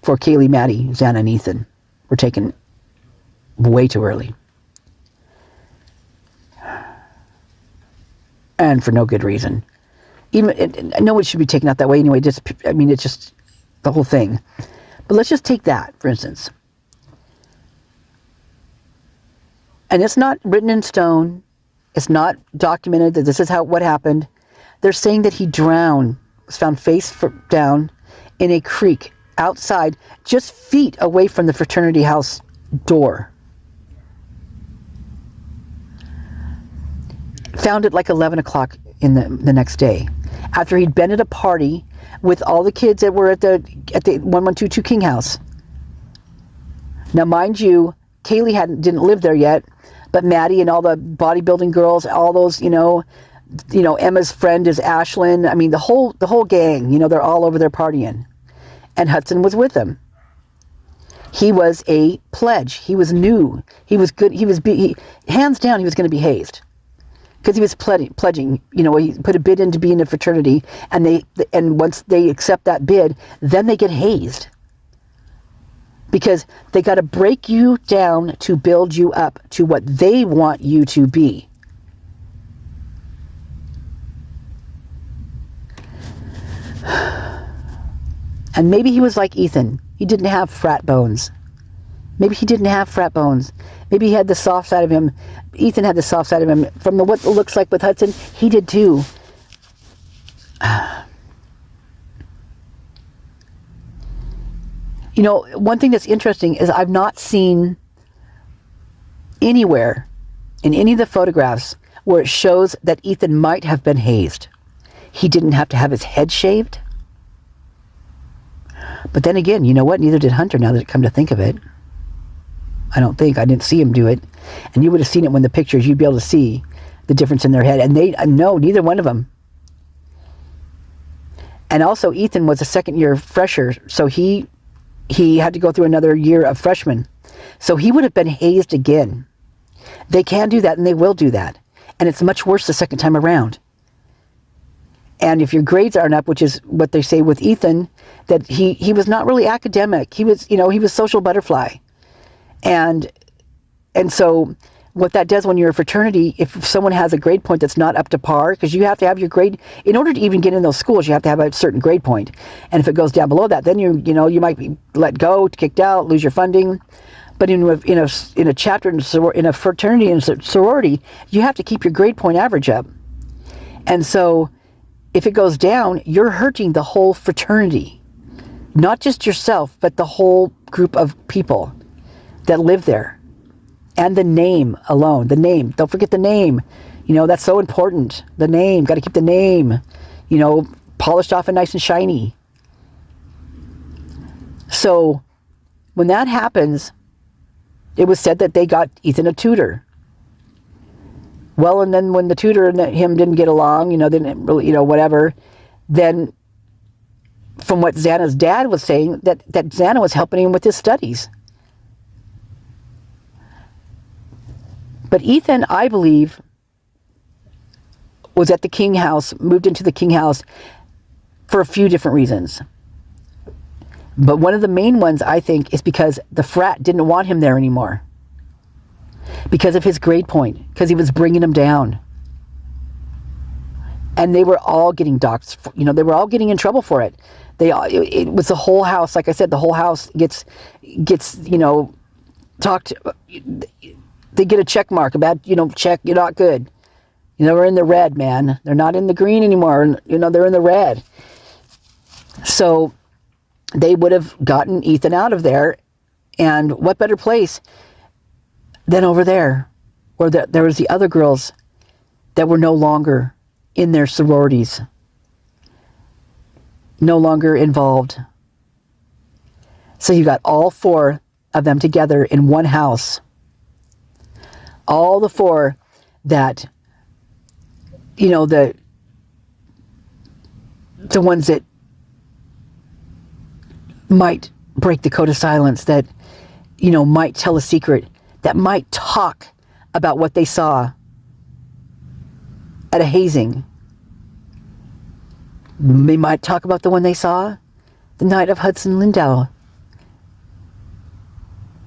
for Kaylee, Maddie, Xana, and Ethan were taken way too early. And for no good reason. Even, no one should be taken out that way anyway. It's just the whole thing. But let's just take that, for instance. And it's not written in stone. It's not documented that this is what happened. They're saying that he drowned, was found face down in a creek outside, just feet away from the fraternity house door. Found it like 11 o'clock in the next day, after he'd been at a party with all the kids that were at the 1122 King House. Now, mind you, Kaylee didn't live there yet, but Maddie and all the bodybuilding girls, all those, Emma's friend is Ashlyn. I mean, the whole gang, they're all over there partying. And Hudson was with them. He was a pledge. He was new. He was good. Hands down, he was going to be hazed. Because he was pledging, he put a bid in to be in a fraternity, and once they accept that bid, then they get hazed. Because they got to break you down to build you up to what they want you to be. And maybe he was like Ethan. He didn't have frat bones. Maybe he didn't have frat bones. Maybe he had the soft side of him. Ethan had the soft side of him. From what it looks like with Hudson, he did too. One thing that's interesting is I've not seen anywhere in any of the photographs where it shows that Ethan might have been hazed. He didn't have to have his head shaved. But then again, you know what? Neither did Hunter, now that I come to think of it. I didn't see him do it. And you would have seen it when the pictures, you'd be able to see the difference in their head. And no, neither one of them. And also, Ethan was a second-year fresher, so he had to go through another year of freshman. So he would have been hazed again. They can do that, and they will do that. And it's much worse the second time around. And if your grades aren't up, which is what they say with Ethan, that he was not really academic. He was, he was social butterfly. And so what that does when you're a fraternity, if someone has a grade point that's not up to par, because you have to have your grade, in order to even get in those schools, you have to have a certain grade point. And if it goes down below that, then you might be let go, kicked out, lose your funding. But in a chapter, in a fraternity and sorority, you have to keep your grade point average up. And so if it goes down, you're hurting the whole fraternity. Not just yourself, but the whole group of people that live there. And the name alone. The name. Don't forget the name. That's so important. The name. Got to keep the name, polished off and nice and shiny. So when that happens, it was said that they got Ethan a tutor. Well, and then when the tutor and him didn't get along, didn't really, whatever, then from what Xana's dad was saying, that Xana was helping him with his studies. But Ethan, I believe, was at the King House, moved into the King House for a few different reasons. But one of the main ones, I think, is because the frat didn't want him there anymore. Because of his grade point, because he was bringing them down. And they were all getting docked, they were all getting in trouble for it. It was the whole house, like I said, the whole house gets talked. They get a check mark about, check, you're not good. We're in the red, man. They're not in the green anymore. They're in the red. So they would have gotten Ethan out of there. And what better place than over there, where there was the other girls that were no longer in their sororities, no longer involved. So you got all four of them together in one house. All the four that, the ones that might break the code of silence, that, might tell a secret, that might talk about what they saw at a hazing. They might talk about the one they saw the night of Hudson Lindow.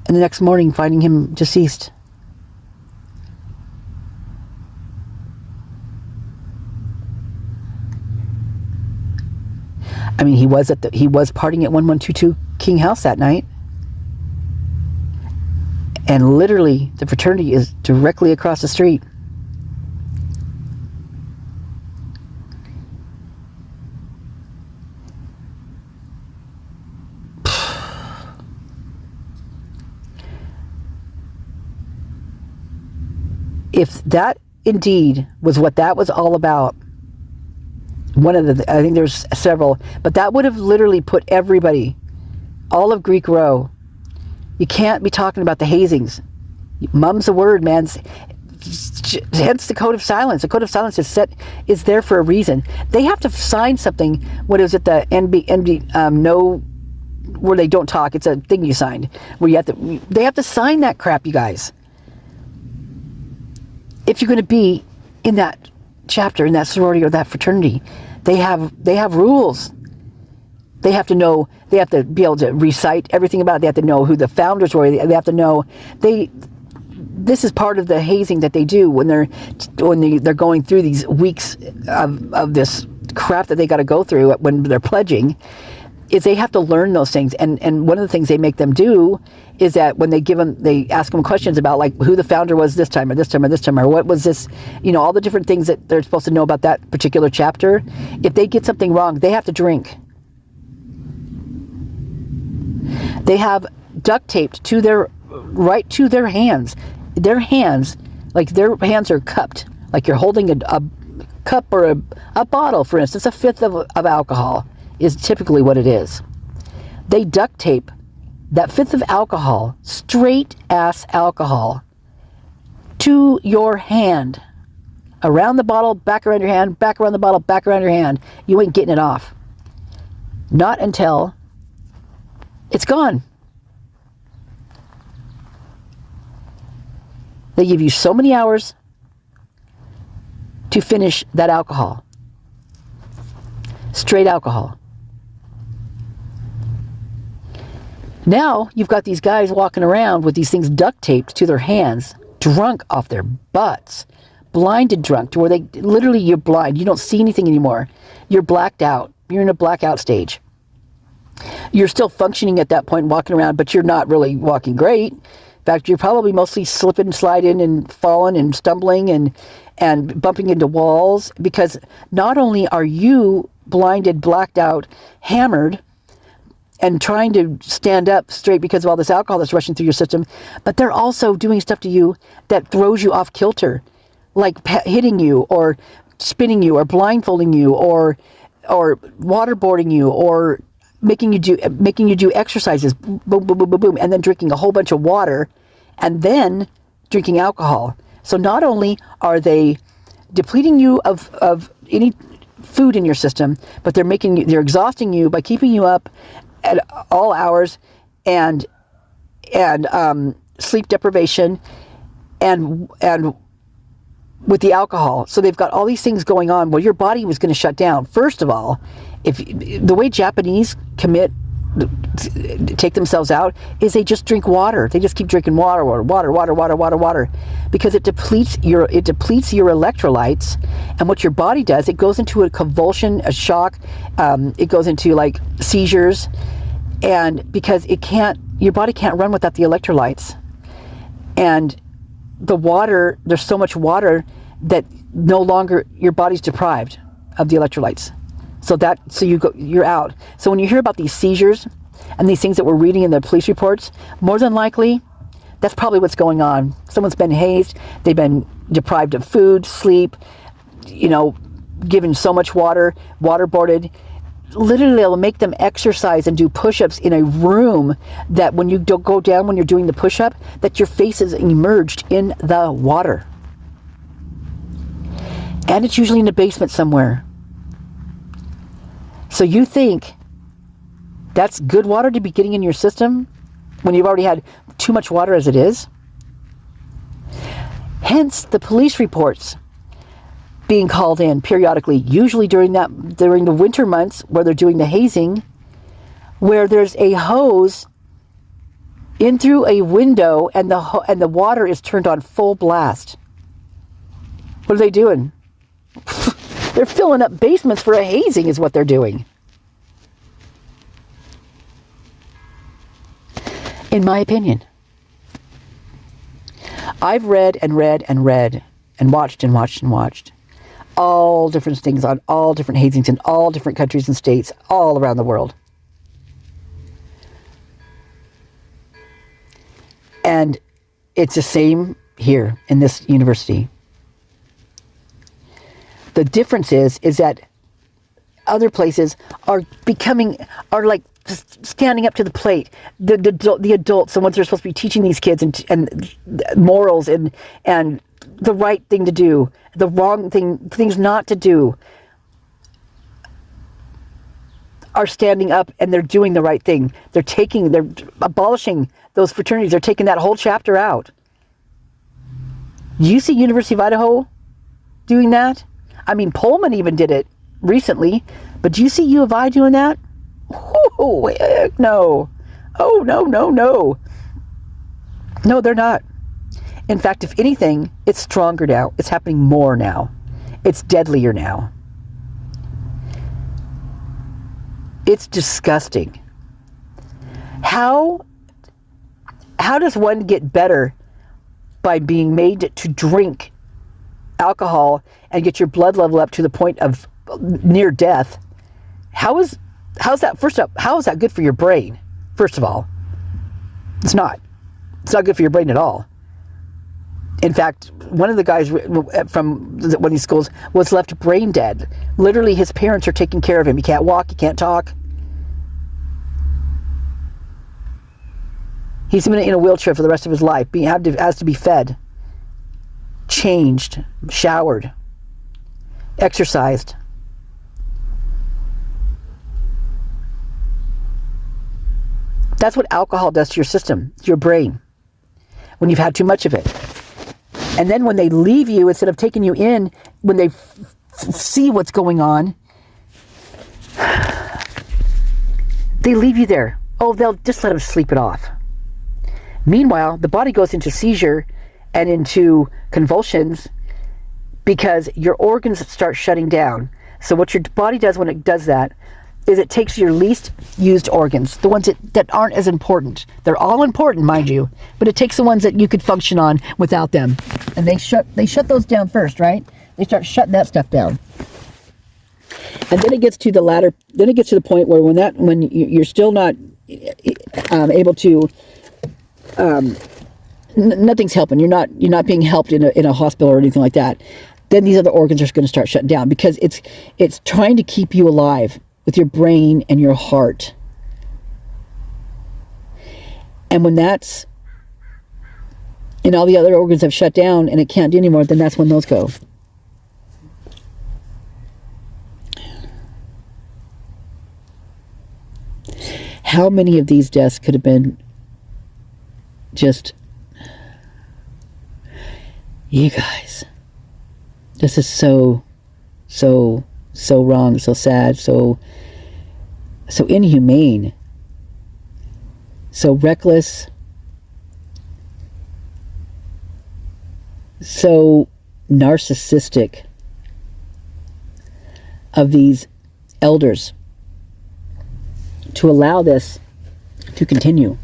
and the next morning finding him deceased. I mean, he was partying at 1122 King House that night. And literally, the fraternity is directly across the street. If that indeed was what that was all about, I think there's several, but that would have literally put everybody, all of Greek Row. You can't be talking about the hazings. Mum's the word, man. Hence the code of silence. The code of silence is there for a reason. They have to sign something. What is it? The no, where they don't talk. It's a thing you signed where they have to sign that crap, you guys. If you're going to be in that chapter, in that sorority or that fraternity, they have rules. They have to know. They have to be able to recite everything about it. They have to know who the founders were. They have to know. This is part of the hazing that they do when they're going through these weeks of this crap that they got to go through when they're pledging. Is they have to learn those things, and one of the things they make them do is that when they ask them questions about like who the founder was this time or this time or this time or what was this, all the different things that they're supposed to know about that particular chapter. If they get something wrong, they have to drink. They have duct taped to their hands. Their hands, like their hands are cupped, like you're holding a cup or a bottle, for instance, a fifth of alcohol is typically what it is. They duct tape that fifth of alcohol, straight ass alcohol, to your hand. Around the bottle, back around your hand, back around the bottle, back around your hand. You ain't getting it off. Not until it's gone. They give you so many hours to finish that alcohol. Straight alcohol. Now, you've got these guys walking around with these things duct taped to their hands, drunk off their butts, blinded drunk, to where you're blind. You don't see anything anymore. You're blacked out. You're in a blackout stage. You're still functioning at that point, walking around, but you're not really walking great. In fact, you're probably mostly slipping, sliding, and falling, and stumbling, and bumping into walls, because not only are you blinded, blacked out, hammered, and trying to stand up straight because of all this alcohol that's rushing through your system, but they're also doing stuff to you that throws you off kilter, like hitting you, or spinning you, or blindfolding you, or waterboarding you, or making you do exercises, boom, boom, boom, boom, boom, and then drinking a whole bunch of water, and then drinking alcohol. So not only are they depleting you of any food in your system, but they're exhausting you by keeping you up at all hours, and sleep deprivation, and with the alcohol. So they've got all these things going on where your body was going to shut down. First of all, if the way Japanese take themselves out is they just drink water. They just keep drinking water, because it depletes your electrolytes. And what your body does, it goes into a convulsion, a shock. It goes into like seizures, and because your body can't run without the electrolytes. And the water, there's so much water that no longer your body's deprived of the electrolytes. So you're out. So when you hear about these seizures and these things that we're reading in the police reports, more than likely, that's probably what's going on. Someone's been hazed, they've been deprived of food, sleep, given so much water, waterboarded. Literally, it'll make them exercise and do push-ups in a room that when you don't go down when you're doing the push-up, that your face is immersed in the water. And it's usually in the basement somewhere. So you think that's good water to be getting in your system when you've already had too much water as it is? Hence the police reports being called in periodically, usually during the winter months where they're doing the hazing, where there's a hose in through a window, and the water is turned on full blast. What are they doing? They're filling up basements for a hazing is what they're doing. In my opinion. I've read and read and read and watched and watched and watched all different things on all different hazings in all different countries and states all around the world. And it's the same here in this university. The difference is that other places are like standing up to the plate. The adults, the ones that are supposed to be teaching these kids and morals and the right thing to do, the wrong things not to do, are standing up and they're doing the right thing. They're abolishing those fraternities. They're taking that whole chapter out. You see University of Idaho doing that? I mean, Pullman even did it recently, but do you see U of I doing that? Oh, heck no. Oh, no. No, they're not. In fact, if anything, it's stronger now. It's happening more now. It's deadlier now. It's disgusting. How does one get better by being made to drink alcohol and get your blood level up to the point of near death? How's that? First up, how is that good for your brain? First of all, it's not. It's not good for your brain at all. In fact, one of the guys from one of these schools was left brain dead. Literally, his parents are taking care of him. He can't walk. He can't talk. He's been in a wheelchair for the rest of his life. Has to be fed, changed, showered, exercised. That's what alcohol does to your system, your brain, when you've had too much of it. And then when they leave you, instead of taking you in, when they see what's going on, they leave you there. Oh, they'll just let them sleep it off. Meanwhile, the body goes into seizure and into convulsions because your organs start shutting down. So what your body does when it does that is it takes your least used organs, the ones that aren't as important. They're all important, mind you, but it takes the ones that you could function on without them. And they shut those down first, right? They start shutting that stuff down. And then it gets to the point where when you're still not able to, nothing's helping. You're not being helped in a hospital or anything like that. Then these other organs are going to start shutting down because it's trying to keep you alive with your brain and your heart. And when that's, and all the other organs have shut down and it can't do anymore, then that's when those go. How many of these deaths could have been just, you guys, this is so wrong, so sad, so inhumane, so reckless, so narcissistic of these elders to allow this to continue.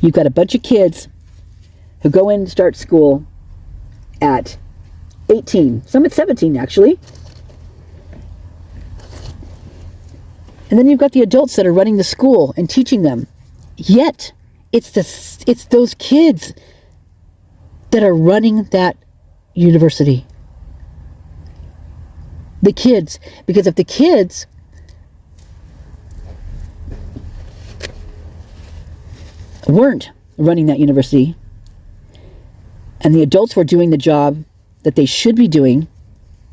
You've got a bunch of kids who go in and start school at 18, some at 17 actually. And then you've got the adults that are running the school and teaching them. Yet, it's those kids that are running that university. The kids. Because if the kids weren't running that university, and the adults were doing the job that they should be doing,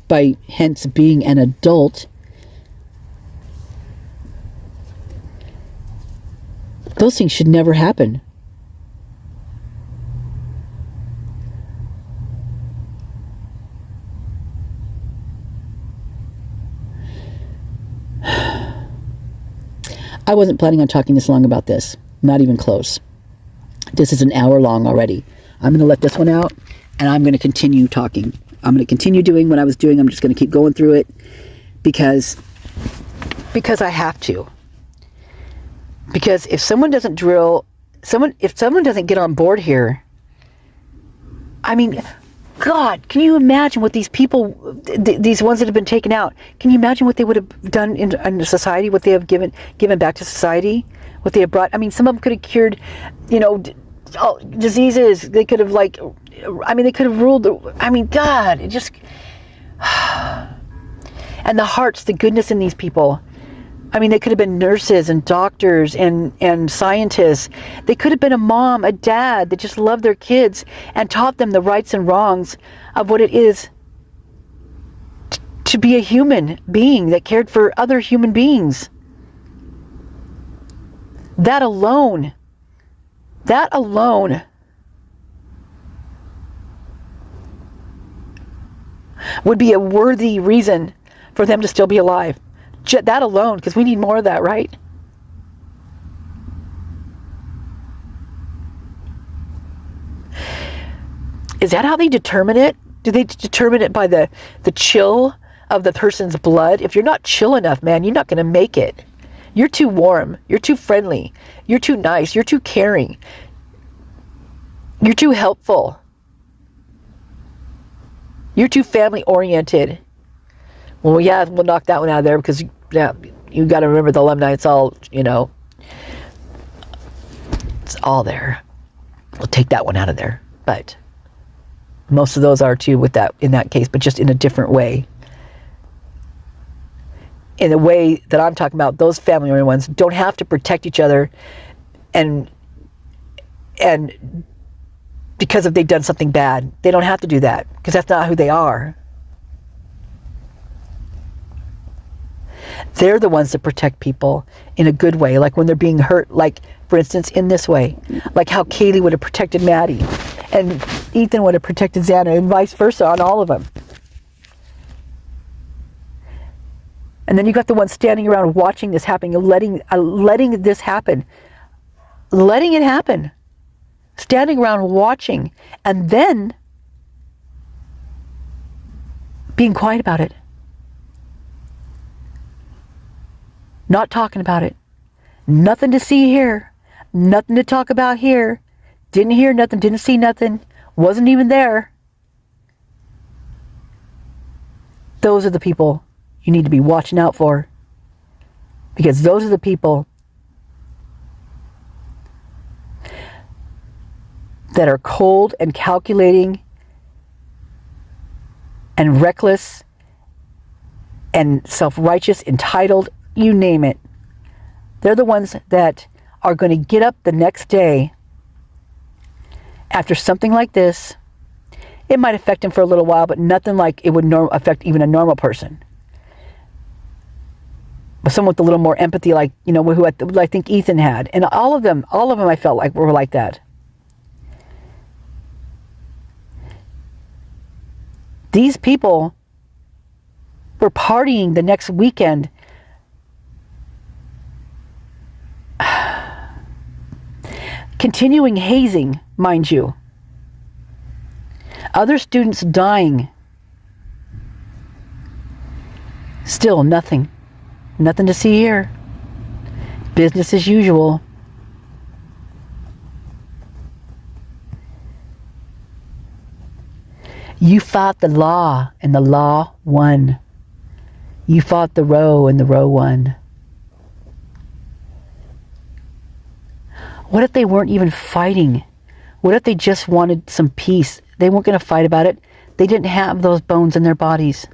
by hence being an adult, those things should never happen. I wasn't planning on talking this long about this, Not even close. This is an hour long already. I'm going to let this one out, and I'm going to continue talking. I'm going to continue doing what I was doing. I'm just going to keep going through it because I have to. Because if someone doesn't drill, if someone doesn't get on board here, I mean, God, can you imagine what these people, these ones that have been taken out, can you imagine what they would have done in society, what they have given back to society, what they have brought? I mean, some of them could have cured, diseases. They could have they could have ruled. God, it just, and the hearts, the goodness in these people. I mean, they could have been nurses and doctors and scientists. They could have been a mom, a dad that just loved their kids and taught them the rights and wrongs of what it is to be a human being that cared for other human beings. That alone would be a worthy reason for them to still be alive. That alone, because we need more of that, right? Is that how they determine it? Do they determine it by the chill of the person's blood? If you're not chill enough, man, you're not going to make it. You're too warm. You're too friendly. You're too nice. You're too caring. You're too helpful. You're too family oriented. Well, yeah, we'll knock that one out of there because, yeah, you got to remember the alumni. It's all, it's all there. We'll take that one out of there. But most of those are too in that case, but just in a different way. In the way that I'm talking about, those family-oriented ones don't have to protect each other and because if they've done something bad, they don't have to do that because that's not who they are. They're the ones that protect people in a good way, like when they're being hurt, like, for instance, in this way. Like how Kelley would have protected Maddie, and Ethan would have protected Xana, and vice versa on all of them. And then you got the ones standing around watching this happening, letting this happen. Letting it happen. Standing around watching, and then being quiet about it. Not talking about it. Nothing to see here. Nothing to talk about here. Didn't hear nothing. Didn't see nothing. Wasn't even there. Those are the people you need to be watching out for. Because those are the people that are cold and calculating and reckless and self-righteous, entitled, you name it. They're the ones that are going to get up the next day after something like this. It might affect them for a little while, but nothing like it would affect even a normal person. But someone with a little more empathy, like, who I think Ethan had. And all of them I felt like were like that. These people were partying the next weekend. Continuing hazing, mind you. Other students dying. Still nothing. Nothing to see here. Business as usual. You fought the law, and the law won. You fought the row, and the row won. What if they weren't even fighting? What if they just wanted some peace? They weren't going to fight about it. They didn't have those bones in their bodies.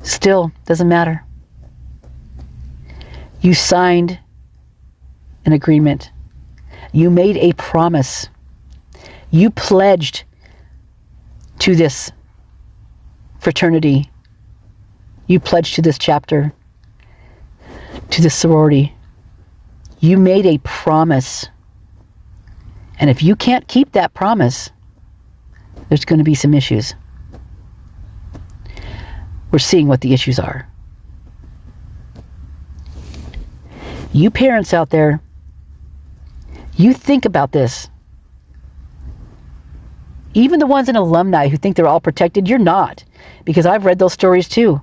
Still, doesn't matter. You signed an agreement. You made a promise. You pledged to this fraternity. You pledged to this chapter, to this sorority. You made a promise. And if you can't keep that promise, there's going to be some issues. We're seeing what the issues are. You parents out there, you think about this. Even the ones in alumni who think they're all protected, you're not. Because I've read those stories too.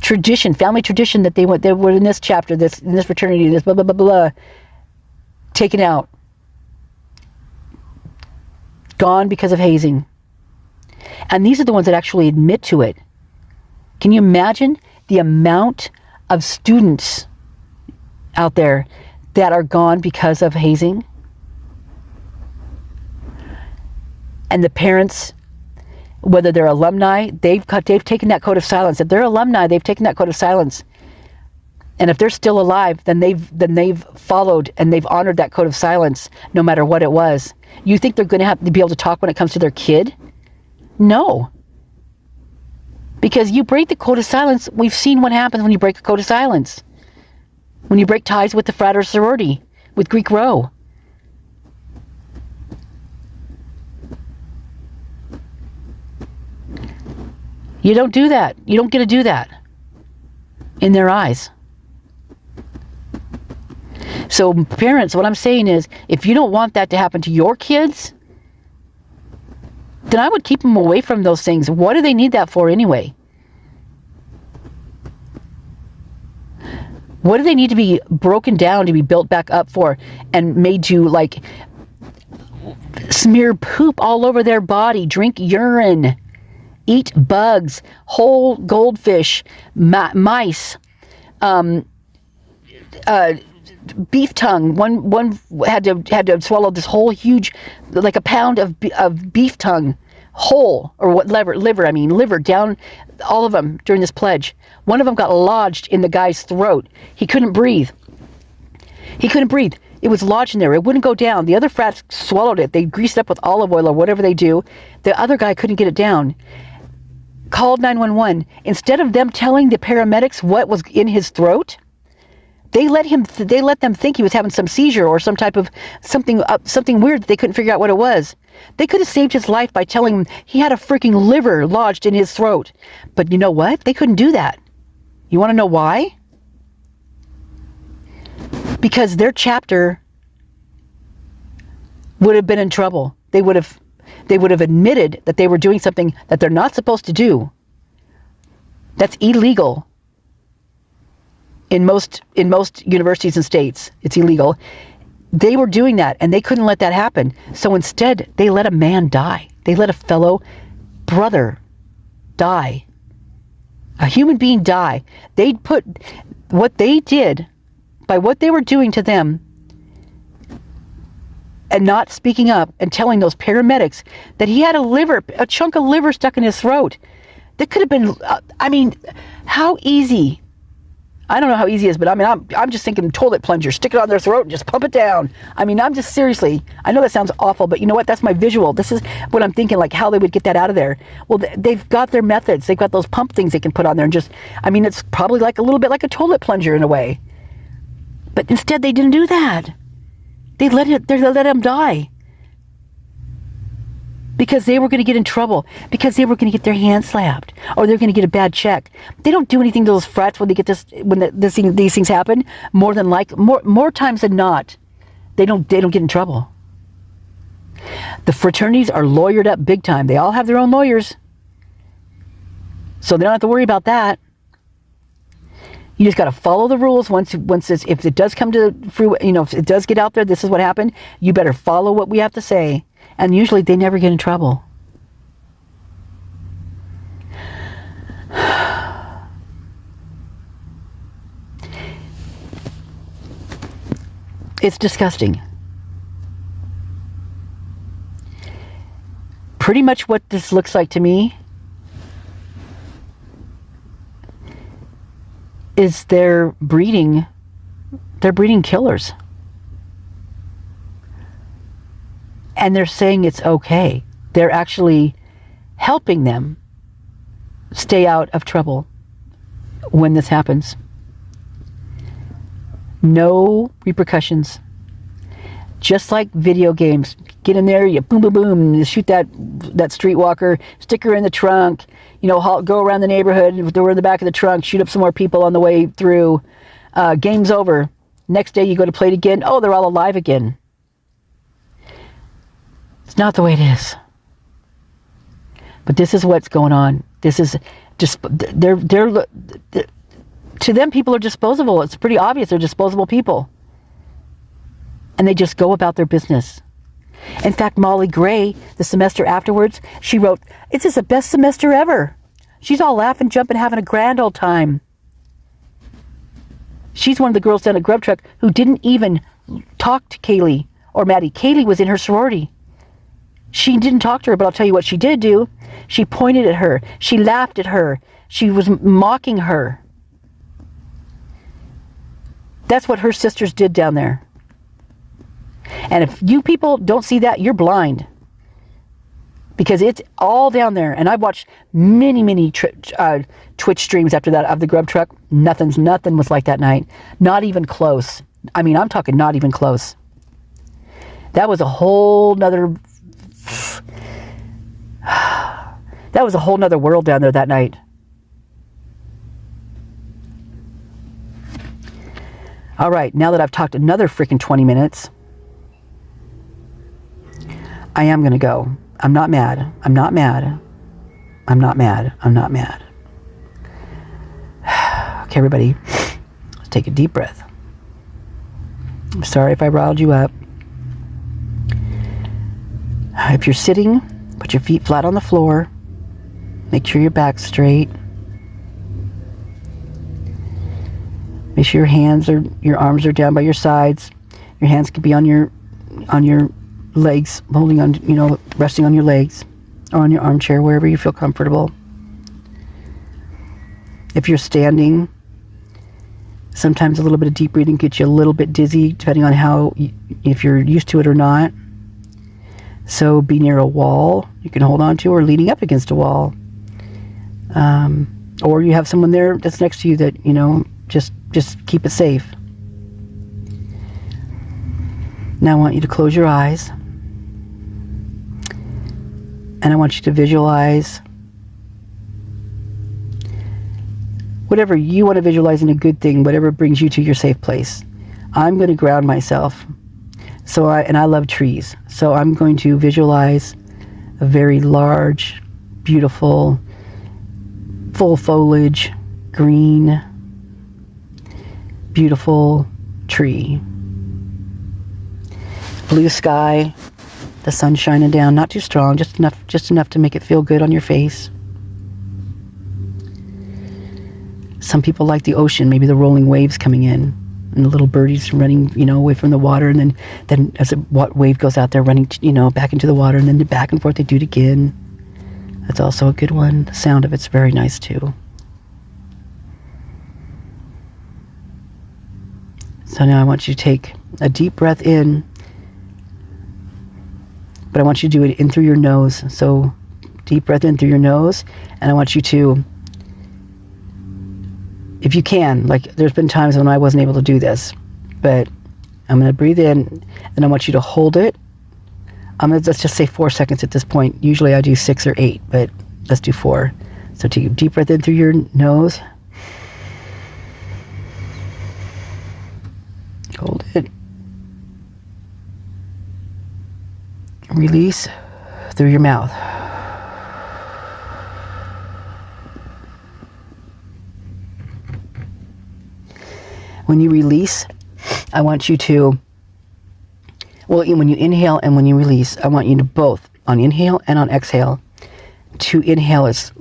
Tradition, family tradition that they were in this chapter, in this fraternity, this blah, blah, blah, blah, taken out. Gone because of hazing. And these are the ones that actually admit to it. Can you imagine the amount of students out there that are gone because of hazing? And the parents, whether they're alumni, they've taken that code of silence. If they're alumni, they've taken that code of silence. And if they're still alive, then they've followed and they've honored that code of silence, no matter what it was. You think they're going to have to be able to talk when it comes to their kid? No. Because you break the code of silence, we've seen what happens when you break a code of silence. When you break ties with the frat or sorority, with Greek row. You don't do that. You don't get to do that in their eyes. So parents, what I'm saying is, if you don't want that to happen to your kids, then I would keep them away from those things. What do they need that for anyway? What do they need to be broken down to be built back up for and made to like smear poop all over their body, drink urine, eat bugs, whole goldfish, mice, beef tongue. One had to swallow this whole huge, like a pound of beef tongue, whole, or what liver down, all of them during this pledge. One of them got lodged in the guy's throat. He couldn't breathe. It was lodged in there. It wouldn't go down. The other frats swallowed it. They greased it up with olive oil or whatever they do. The other guy couldn't get it down. Called 911. Instead of them telling the paramedics what was in his throat, they let them think he was having some seizure or some type of something weird that they couldn't figure out what it was. They could have saved his life by telling him he had a freaking liver lodged in his throat. But you know what? They couldn't do that. You want to know why? Because their chapter would have been in trouble. They would have admitted that they were doing something that they're not supposed to do. That's illegal. In most universities and states, it's illegal. They were doing that, and they couldn't let that happen. So instead, they let a man die. They let a fellow brother die. A human being die. They put what they did by what they were doing to them and not speaking up and telling those paramedics that he had a chunk of liver stuck in his throat. That could have been, how easy. I don't know how easy it is, but I'm just thinking toilet plunger, stick it on their throat and just pump it down. I'm just seriously, I know that sounds awful, but you know what? That's my visual. This is what I'm thinking, like how they would get that out of there. Well, they've got their methods. They've got those pump things they can put on there and just, it's probably like a little bit like a toilet plunger in a way. But instead they didn't do that. They let him die. Because they were going to get in trouble. Because they were going to get their hand slapped. Or they're going to get a bad check. They don't do anything to those frats when they get these things happen. More times than not, they don't get in trouble. The fraternities are lawyered up big time. They all have their own lawyers. So they don't have to worry about that. You just got to follow the rules. If it does come to the freeway, if it does get out there, this is what happened. You better follow what we have to say. And usually they never get in trouble. It's disgusting. Pretty much what this looks like to me is they're breeding killers. And they're saying it's okay. They're actually helping them stay out of trouble when this happens. No repercussions. Just like video games. Get in there, you boom, boom, boom, you shoot that streetwalker, stick her in the trunk, go around the neighborhood, throw her in the back of the trunk, shoot up some more people on the way through. Game's over. Next day you go to play it again. Oh, they're all alive again. It's not the way it is. But this is what's going on. This is just, they're to them, people are disposable. It's pretty obvious they're disposable people. And they just go about their business. In fact, Molly Gray, the semester afterwards, she wrote, "This is the best semester ever." She's all laughing, jumping, having a grand old time. She's one of the girls down at Grub Truck who didn't even talk to Kaylee or Maddie. Kaylee was in her sorority. She didn't talk to her, but I'll tell you what she did do. She pointed at her. She laughed at her. She was mocking her. That's what her sisters did down there. And if you people don't see that, you're blind. Because it's all down there. And I've watched many Twitch streams after that of the Grub Truck. Nothing was like that night. Not even close. I mean, I'm talking not even close. That was a whole nother... That was a whole nother world down there that night. All right, now that I've talked another freaking 20 minutes, I am going to go. I'm not mad. I'm not mad. I'm not mad. I'm not mad. Okay, everybody, let's take a deep breath. I'm sorry if I riled you up. If you're sitting, put your feet flat on the floor. Make sure your back's straight. Make sure your arms are down by your sides. Your hands can be on your legs, holding on, resting on your legs or on your armchair, wherever you feel comfortable. If you're standing, sometimes a little bit of deep breathing gets you a little bit dizzy, depending on if you're used to it or not. So be near a wall you can hold on to, or leaning up against a wall. Or you have someone there that's next to you that, just keep it safe. Now I want you to close your eyes. And I want you to visualize whatever you want to visualize in a good thing, whatever brings you to your safe place. I'm going to ground myself. I love trees. So I'm going to visualize a very large, beautiful, full foliage, green, beautiful tree. Blue sky, the sun shining down, not too strong, just enough to make it feel good on your face. Some people like the ocean, maybe the rolling waves coming in, and the little birdies running, away from the water, and then as a wave goes out there, running, back into the water, and then back and forth, they do it again. That's also a good one. The sound of it's very nice too. So now I want you to take a deep breath in, but I want you to do it in through your nose. So deep breath in through your nose, and I want you to, if you can, like there's been times when I wasn't able to do this, but I'm going to breathe in, and I want you to hold it. Let's just say 4 seconds at this point. Usually I do 6 or 8, but let's do 4. So take a deep breath in through your nose. Hold it. Release through your mouth. When you release, I want you to, when you inhale and when you release, I want you to both, on inhale and on exhale, to inhale as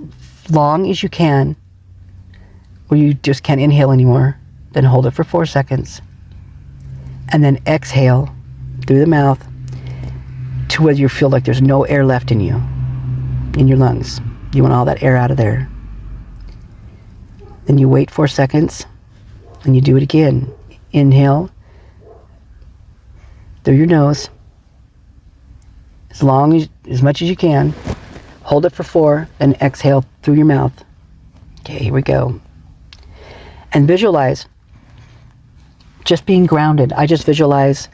long as you can, where you just can't inhale anymore, then hold it for 4 seconds. And then exhale through the mouth to where you feel like there's no air left in you, in your lungs. You want all that air out of there. Then you wait 4 seconds and you do it again. Inhale through your nose as much as you can. Hold it for 4, then exhale through your mouth. Okay, here we go. And visualize just being grounded. I just visualize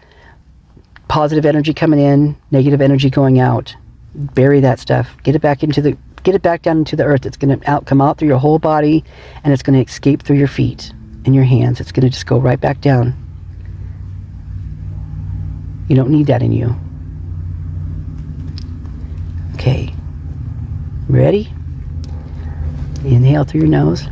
positive energy coming in, negative energy going out. Bury that stuff. Get it back down into the earth. It's going to come out through your whole body, and it's going to escape through your feet. in your hands. It's going to just go right back down. You don't need that in you. Okay. Ready? Inhale through your nose.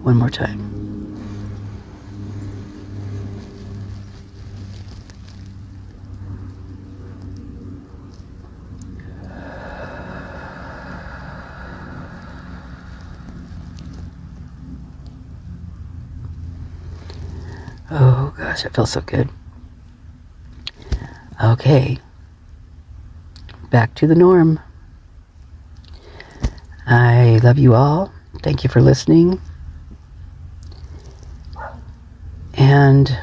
One more time. Oh gosh, that feels so good. Okay. Back to the norm. I love you all. Thank you for listening. And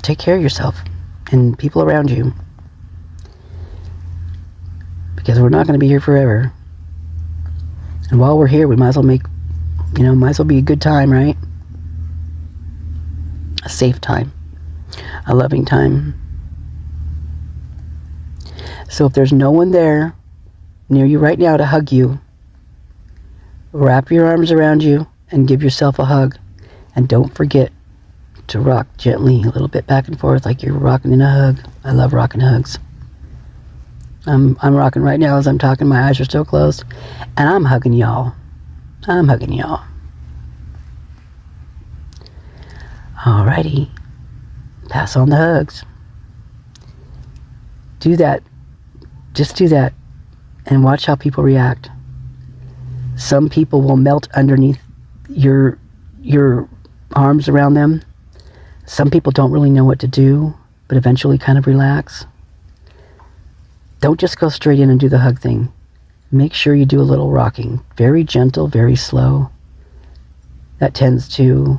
take care of yourself and people around you. Because we're not going to be here forever. And while we're here, we might as well might as well be a good time, right? A safe time. A loving time. So if there's no one there near you right now to hug you, wrap your arms around you and give yourself a hug. And don't forget to rock gently a little bit back and forth like you're rocking in a hug. I love rocking hugs. I'm rocking right now as I'm talking. My eyes are still closed. And I'm hugging y'all. I'm hugging y'all. Alrighty. Pass on the hugs. Do that. Just do that. And watch how people react. Some people will melt underneath your arms around them. Some people don't really know what to do, but eventually kind of relax. Don't just go straight in and do the hug thing. Make sure you do a little rocking. Very gentle, very slow. That tends to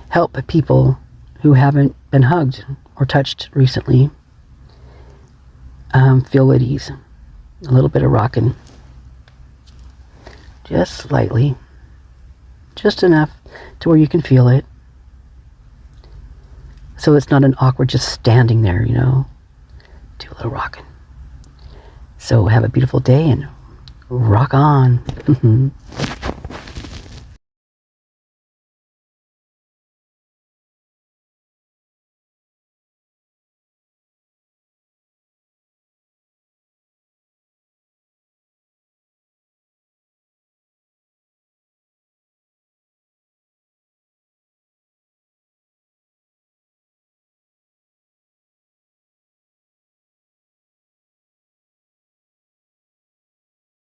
help people who haven't been hugged or touched recently feel at ease. A little bit of rocking. Just slightly. Just enough to where you can feel it. So it's not an awkward just standing there, Do a little rocking. So have a beautiful day and rock on.